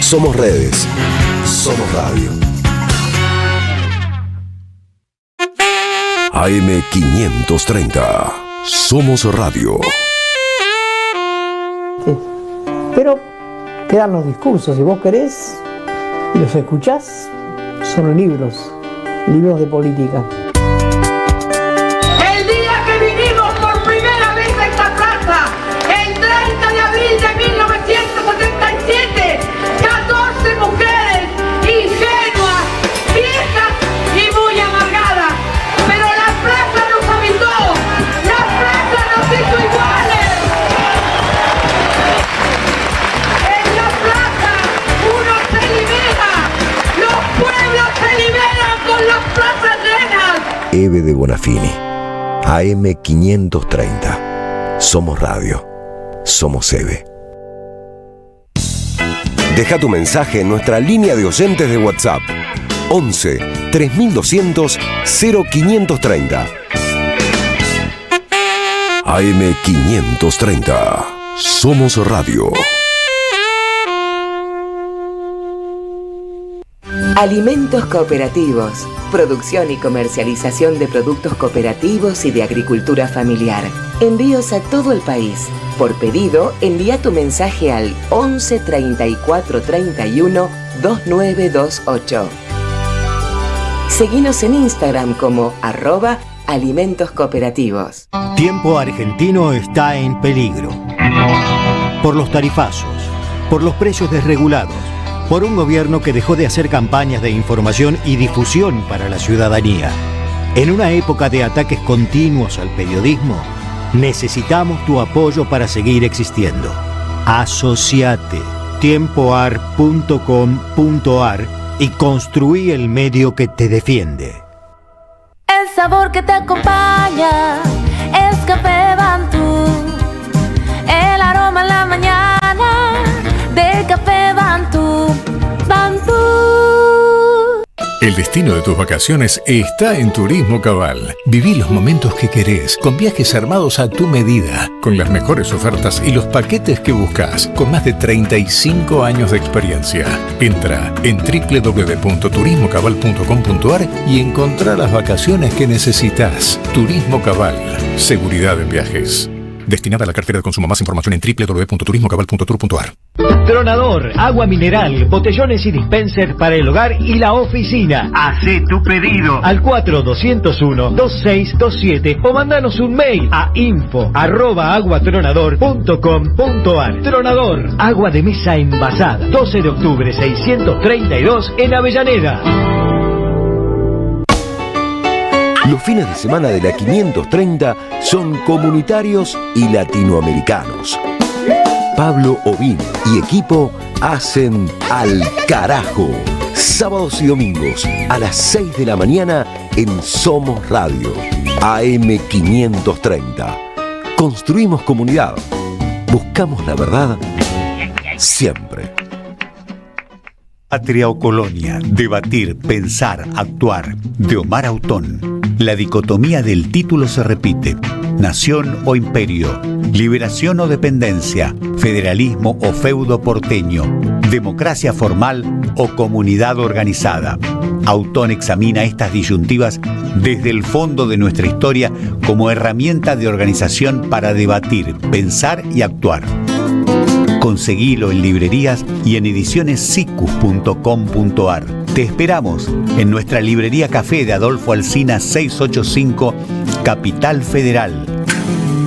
Somos redes. Somos radio. AM530. Somos radio. Pero quedan los discursos, si vos querés y los escuchás, son libros de política. El día que vinimos por primera vez a esta plaza, el 30 de abril de 1977, 14 mujeres ingenuas, viejas y muy amargadas. Pero la plaza nos habitó, la plaza nos hizo iguales. En la plaza uno se libera, los pueblos se liberan con las plazas llenas. Eve de Bonafini. AM530. Somos radio. Somos Eve. Deja tu mensaje en nuestra línea de oyentes de WhatsApp. 11 3200 0530. AM530. Somos radio. Alimentos cooperativos. Producción y comercialización de productos cooperativos y de agricultura familiar. Envíos a todo el país. Por pedido, envía tu mensaje al 11 34 31 2928. Seguinos en Instagram como @alimentos cooperativos. Tiempo Argentino está en peligro. Por los tarifazos, por los precios desregulados, por un gobierno que dejó de hacer campañas de información y difusión para la ciudadanía. En una época de ataques continuos al periodismo, necesitamos tu apoyo para seguir existiendo. Asociate tiempoar.com.ar y construí el medio que te defiende. El sabor que te acompaña es Café Bantú. El aroma en la mañana del Café Bantú. Bantú. El destino de tus vacaciones está en Turismo Cabal. Viví los momentos que querés, con viajes armados a tu medida, con las mejores ofertas y los paquetes que buscas, con más de 35 años de experiencia. Entra en www.turismocabal.com.ar y encontrá las vacaciones que necesitas. Turismo Cabal. Seguridad en viajes. Destinada a la cartera de consumo. Más información en www.turismocabal.tour.ar. Tronador, agua mineral, botellones y dispensers para el hogar y la oficina. Hacé tu pedido al 4201-2627 o mandanos un mail a info@aguatronador.com.ar. Tronador, agua de mesa envasada. 12 de octubre 632 en Avellaneda. Los fines de semana de la 530 son comunitarios y latinoamericanos. Pablo Ovín y equipo hacen Al Carajo. Sábados y domingos a las 6 de la mañana en Somos Radio. AM530. Construimos comunidad. Buscamos la verdad siempre. Patria o colonia, debatir, pensar, actuar. De Omar Autón. La dicotomía del título se repite. Nación o imperio, liberación o dependencia, federalismo o feudo porteño, democracia formal o comunidad organizada. Autón examina estas disyuntivas desde el fondo de nuestra historia como herramienta de organización para debatir, pensar y actuar. Conseguilo en librerías y en edicionessicus.com.ar. Te esperamos en nuestra librería Café de Adolfo Alsina 685, Capital Federal.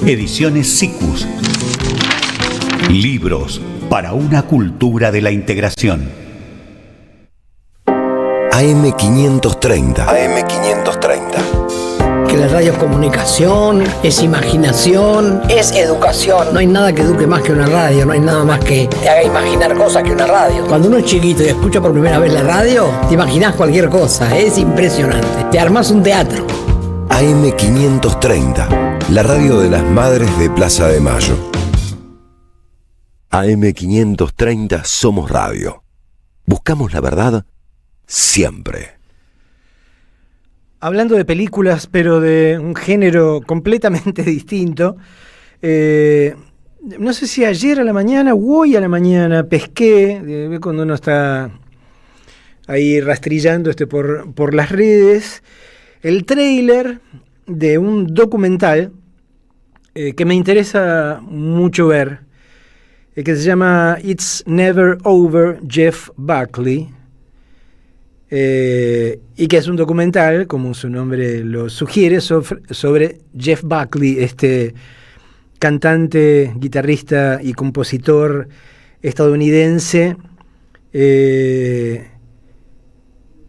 Ediciones Sicus. Libros para una cultura de la integración. AM530. AM530. Que la radio es comunicación, es imaginación, es educación. No hay nada que eduque más que una radio, no hay nada más que te haga imaginar cosas que una radio. Cuando uno es chiquito y escucha por primera vez la radio, te imaginás cualquier cosa, es impresionante. Te armás un teatro. AM530, la radio de las madres de Plaza de Mayo. AM530 Somos Radio. Buscamos la verdad siempre. Hablando de películas, pero de un género completamente distinto, no sé si ayer a la mañana o hoy a la mañana pesqué, cuando uno está ahí rastrillando por las redes, el tráiler de un documental que me interesa mucho ver, que se llama It's Never Over, Jeff Buckley, y que es un documental, como su nombre lo sugiere, sobre Jeff Buckley, este cantante, guitarrista y compositor estadounidense,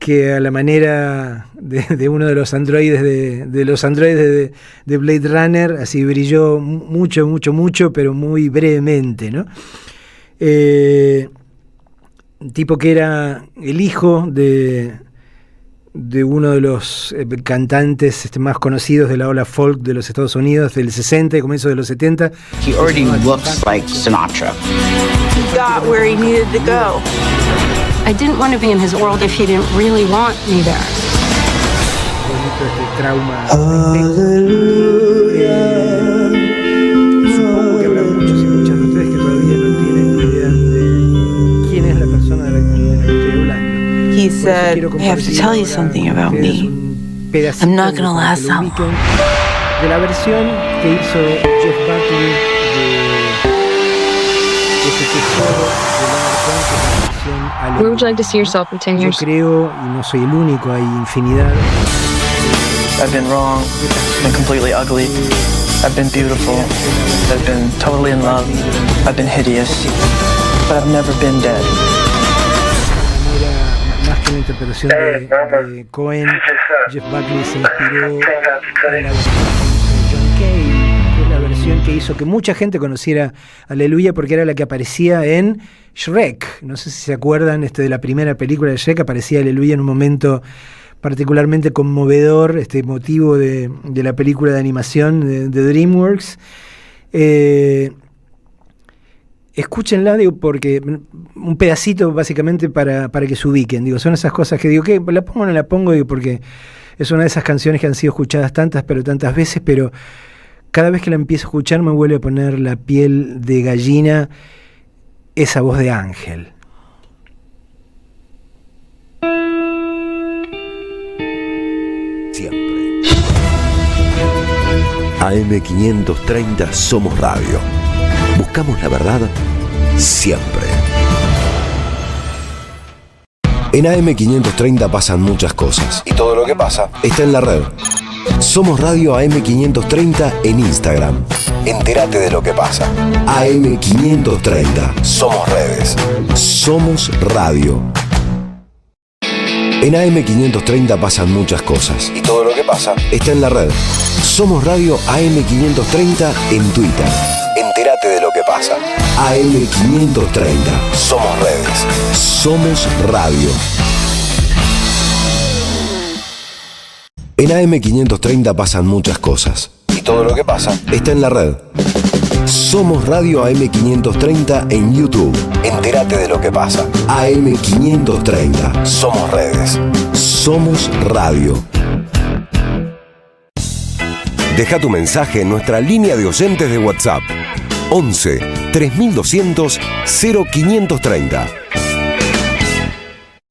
que a la manera de uno de los androides de Blade Runner, así brilló mucho, pero muy brevemente, ¿no? Tipo que era el hijo de uno de los cantantes más conocidos de la ola folk de los Estados Unidos del 60 y comienzo de los 70. He already looks like Sinatra. He got where he needed to go. I didn't want to be in his world if he didn't really want me there. Este trauma. Supongo que habrá muchos y muchas de ustedes que todavía no tienen idea de quién es la persona de la que estoy hablando. He said, I have to tell you something about me. I'm not going to last that long. De la versión que hizo Jeff Buckley de ese tesoro de la Where would you like to see yourself in 10 years? Yo creo, y no soy el único, hay infinidad. I've been wrong, I've been completely ugly, I've been beautiful, I've been totally in love, I've been hideous, but I've never been dead. Más que una interpretación de Cohen, Jeff Buckley se inspiró en la versión de John Cale, que es la versión que hizo que mucha gente conociera Aleluya, porque era la que aparecía en Shrek. No sé si se acuerdan de la primera película de Shrek, aparecía Aleluya en un momento particularmente conmovedor, motivo de la película de animación de DreamWorks. Escúchenla, digo, porque un pedacito básicamente para que se ubiquen. Digo, son esas cosas que digo, ¿qué? ¿La pongo o no la pongo? Digo, porque es una de esas canciones que han sido escuchadas tantas veces, pero cada vez que la empiezo a escuchar me vuelve a poner la piel de gallina esa voz de Ángel. Siempre. AM530 Somos Radio. Buscamos la verdad siempre. En AM530 pasan muchas cosas y todo lo que pasa está en la red. Somos Radio AM530 en Instagram. Entérate de lo que pasa. AM530. Somos redes. Somos radio. En AM530 pasan muchas cosas y todo lo que pasa está en la red. Somos Radio AM530 en Twitter. Entérate de lo que pasa. AM530. Somos redes. Somos radio. En AM530 pasan muchas cosas y todo lo que pasa está en la red. Somos Radio AM530 en YouTube. Entérate de lo que pasa. AM530. Somos redes. Somos radio. Deja tu mensaje en nuestra línea de oyentes de WhatsApp. 11 3200 0530.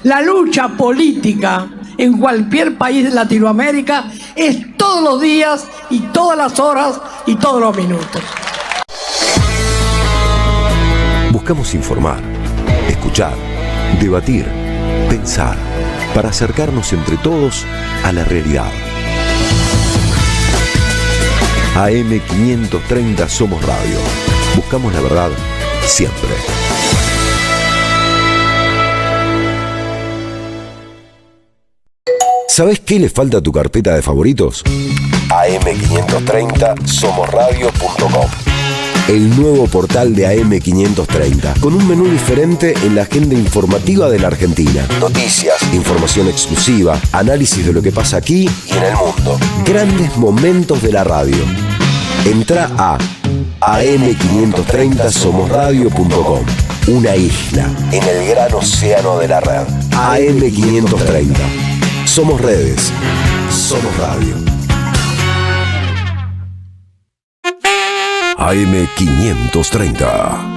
La lucha política en cualquier país de Latinoamérica es todos los días y todas las horas y todos los minutos. Buscamos informar, escuchar, debatir, pensar, para acercarnos entre todos a la realidad. AM530 Somos Radio. Buscamos la verdad siempre. ¿Sabés qué le falta a tu carpeta de favoritos? AM530 somosradio.com. El nuevo portal de AM530, con un menú diferente en la agenda informativa de la Argentina. Noticias, información exclusiva, análisis de lo que pasa aquí y en el mundo. Grandes momentos de la radio. Entra a am530somosradio.com. Una isla en el gran océano de la red. AM530. Somos redes. Somos radio. AM530.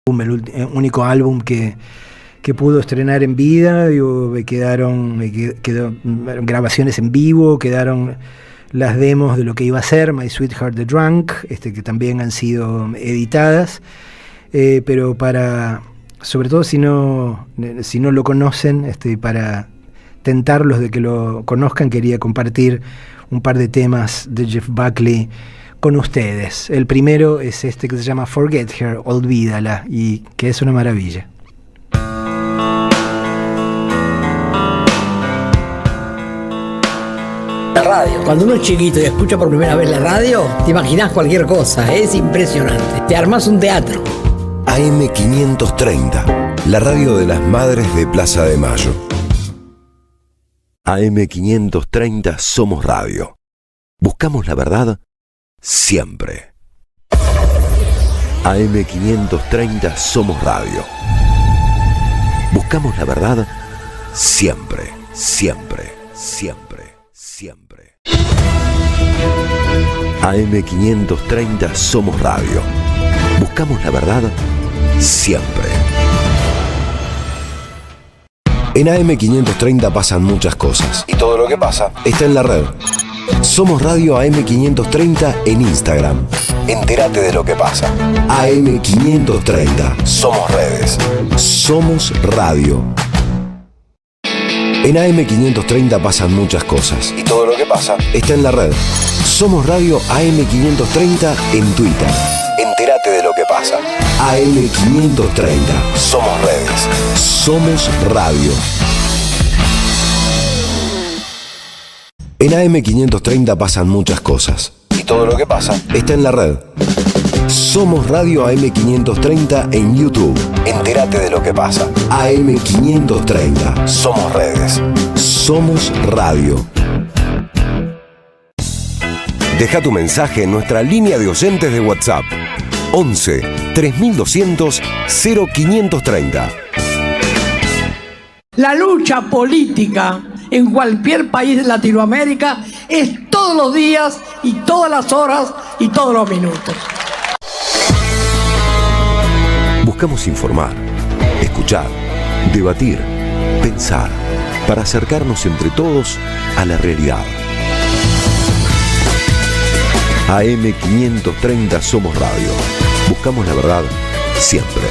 El único álbum que pudo estrenar en vida, digo, quedaron grabaciones en vivo, quedaron las demos de lo que iba a ser My Sweetheart the Drunk, que también han sido editadas, pero sobre todo si no lo conocen, para tentarlos de que lo conozcan, quería compartir un par de temas de Jeff Buckley con ustedes. El primero es que se llama Forget Her, Olvídala, y que es una maravilla. La radio. Cuando uno es chiquito y escucha por primera vez la radio, te imaginas cualquier cosa, es impresionante. Te armás un teatro. AM530, la radio de las madres de Plaza de Mayo. AM530 Somos Radio. Buscamos la verdad siempre. AM530 Somos Radio. Buscamos la verdad siempre, siempre, siempre, siempre. AM530 Somos Radio. Buscamos la verdad siempre. En AM530 pasan muchas cosas y todo lo que pasa está en la red. Somos Radio AM530 en Instagram. Entérate de lo que pasa. AM530. Somos redes. Somos radio. En AM530 pasan muchas cosas y todo lo que pasa está en la red. Somos Radio AM530 en Twitter. Entérate de lo que pasa. AM530. Somos redes. Somos radio. En AM530 pasan muchas cosas y todo lo que pasa está en la red. Somos Radio AM530 en YouTube. Entérate de lo que pasa. AM530. Somos redes. Somos radio. Deja tu mensaje en nuestra línea de oyentes de WhatsApp. 11 3200 0530. La lucha política en cualquier país de Latinoamérica es todos los días y todas las horas y todos los minutos. Buscamos informar, escuchar, debatir, pensar, para acercarnos entre todos a la realidad. AM530 Somos Radio. Buscamos la verdad siempre.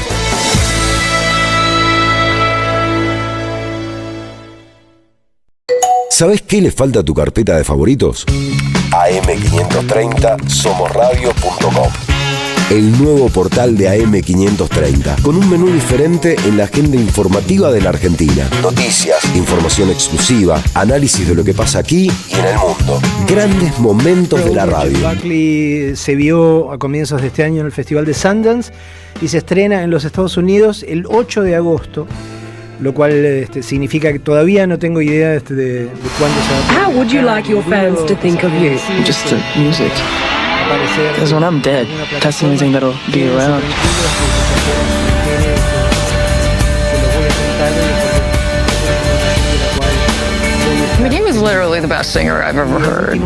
¿Sabés qué le falta a tu carpeta de favoritos? AM530 somosradio.com. El nuevo portal de AM530, con un menú diferente en la agenda informativa de la Argentina. Noticias, información exclusiva, análisis de lo que pasa aquí y en el mundo. Grandes momentos de la radio. Buckley se vio a comienzos de este año en el Festival de Sundance y se estrena en los Estados Unidos el 8 de agosto, lo cual significa que todavía no tengo idea de cuándo se va a... How would you like your fans to think of you? Just the music. Because when I'm dead, that's the only thing that'll be around. I mean, he was literally the best singer I've ever heard. He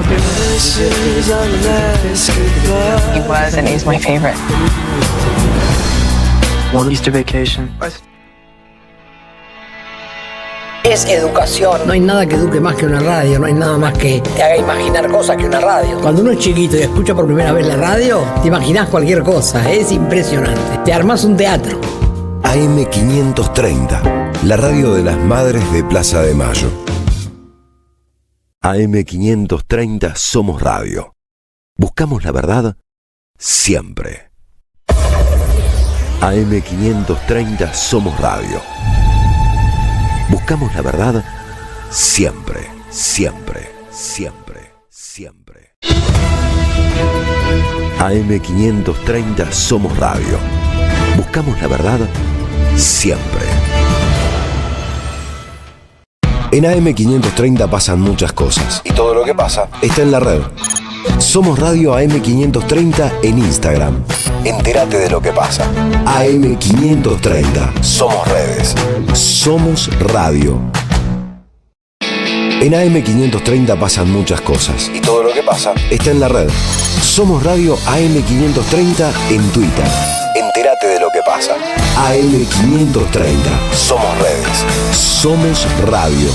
was, and he's my favorite. One Easter vacation. Es educación. No hay nada que eduque más que una radio, no hay nada más que te haga imaginar cosas que una radio. Cuando uno es chiquito y escucha por primera vez la radio, te imaginas cualquier cosa, es impresionante. Te armás un teatro. AM530, la radio de las madres de Plaza de Mayo. AM530 Somos Radio. Buscamos la verdad siempre. AM530 Somos Radio. Buscamos la verdad siempre, siempre, siempre, siempre. AM530 Somos Radio. Buscamos la verdad siempre. En AM530 pasan muchas cosas y todo lo que pasa está en la red. Somos Radio AM530 en Instagram. Entérate de lo que pasa. AM530. Somos redes. Somos radio. En AM530 pasan muchas cosas y todo lo que pasa está en la red. Somos Radio AM530 en Twitter. Entérate de lo que pasa. AM530. Somos redes. Somos radio.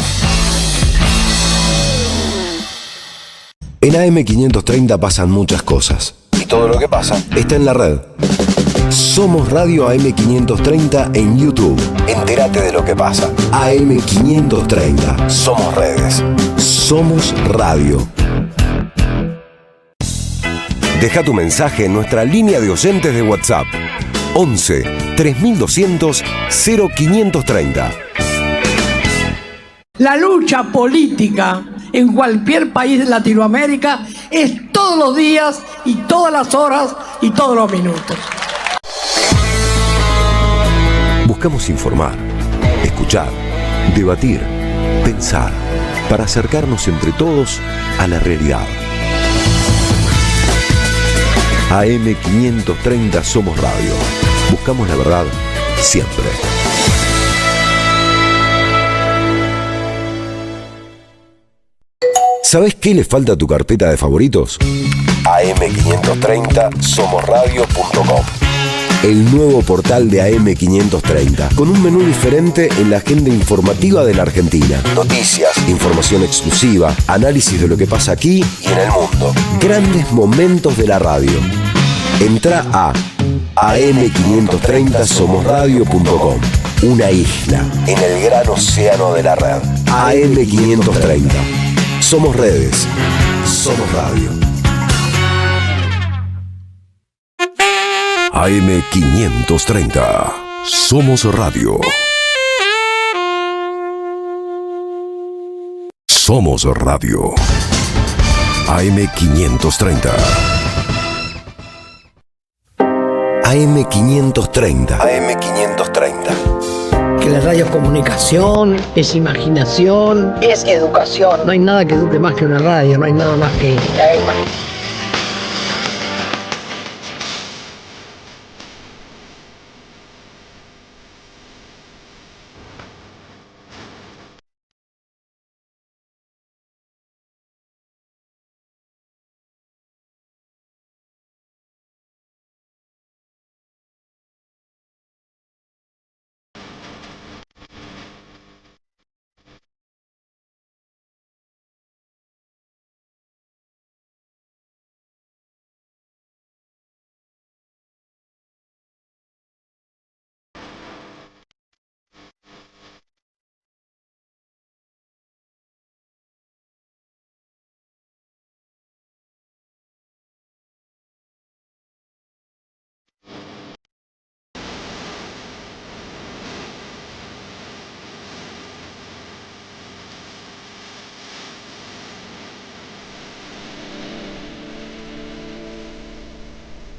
En AM530 pasan muchas cosas y todo lo que pasa está en la red. Somos Radio AM530 en YouTube. Entérate de lo que pasa. AM530. Somos redes. Somos radio. Deja tu mensaje en nuestra línea de oyentes de WhatsApp. 11 3200 0530. La lucha política en cualquier país de Latinoamérica es todos los días y todas las horas y todos los minutos. Buscamos informar, escuchar, debatir, pensar, para acercarnos entre todos a la realidad. AM530 Somos Radio. Buscamos la verdad siempre. ¿Sabés qué le falta a tu carpeta de favoritos? AM530 somosradio.com. El nuevo portal de AM530, con un menú diferente en la agenda informativa de la Argentina. Noticias, información exclusiva, análisis de lo que pasa aquí y en el mundo. Grandes momentos de la radio. Entrá a am530somosradio.com Una isla en el gran océano de la red. AM530. Somos redes. Somos radio. AM530. Somos radio. Somos radio. AM530. AM530. AM530. Que la radio es comunicación, es imaginación, es educación. No hay nada que eduque más que una radio, no hay nada más que haga imaginar.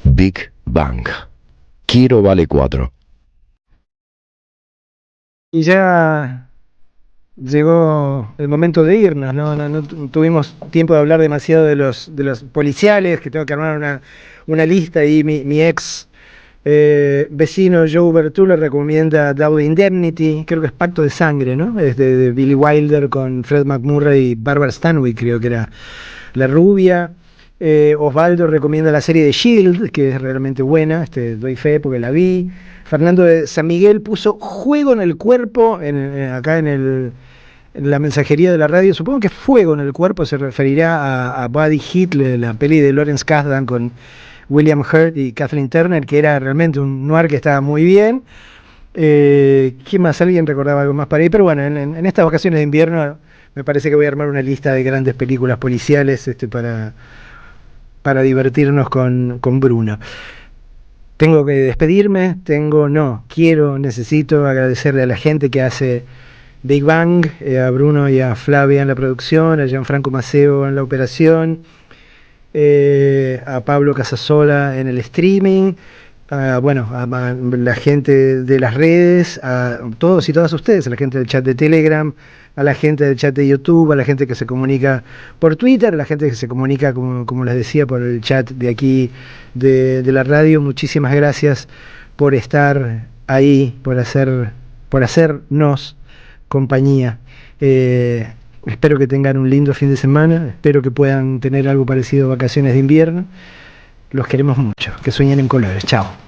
Big Bang. Quiero vale 4. Y ya llegó el momento de irnos, no tuvimos tiempo de hablar demasiado de los policiales, que tengo que armar una lista y mi ex vecino Joe Bertullo recomienda Double Indemnity, creo que es Pacto de Sangre, ¿no? Es de Billy Wilder con Fred McMurray y Barbara Stanwyck, creo que era la rubia. Osvaldo recomienda la serie de Shield, que es realmente buena, doy fe porque la vi. Fernando de San Miguel puso Juego en el Cuerpo acá en la mensajería de la radio. Supongo que Fuego en el Cuerpo se referirá a Buddy Hitler, la peli de Lawrence Kasdan con William Hurt y Kathleen Turner, que era realmente un noir que estaba muy bien. ¿Quién más? ¿Alguien recordaba algo más para ahí? Pero bueno, en estas vacaciones de invierno me parece que voy a armar una lista de grandes películas policiales para divertirnos con Bruno. Tengo que despedirme, necesito agradecerle a la gente que hace Big Bang, a Bruno y a Flavia en la producción, a Gianfranco Maceo en la operación, a Pablo Casasola en el streaming, a la gente de las redes, a todos y todas ustedes, a la gente del chat de Telegram, a la gente del chat de YouTube, a la gente que se comunica por Twitter, a la gente que se comunica, como les decía, por el chat de aquí de la radio. Muchísimas gracias por estar ahí, por hacernos compañía. Espero que tengan un lindo fin de semana, espero que puedan tener algo parecido a vacaciones de invierno. Los queremos mucho, que sueñen en colores. Chao.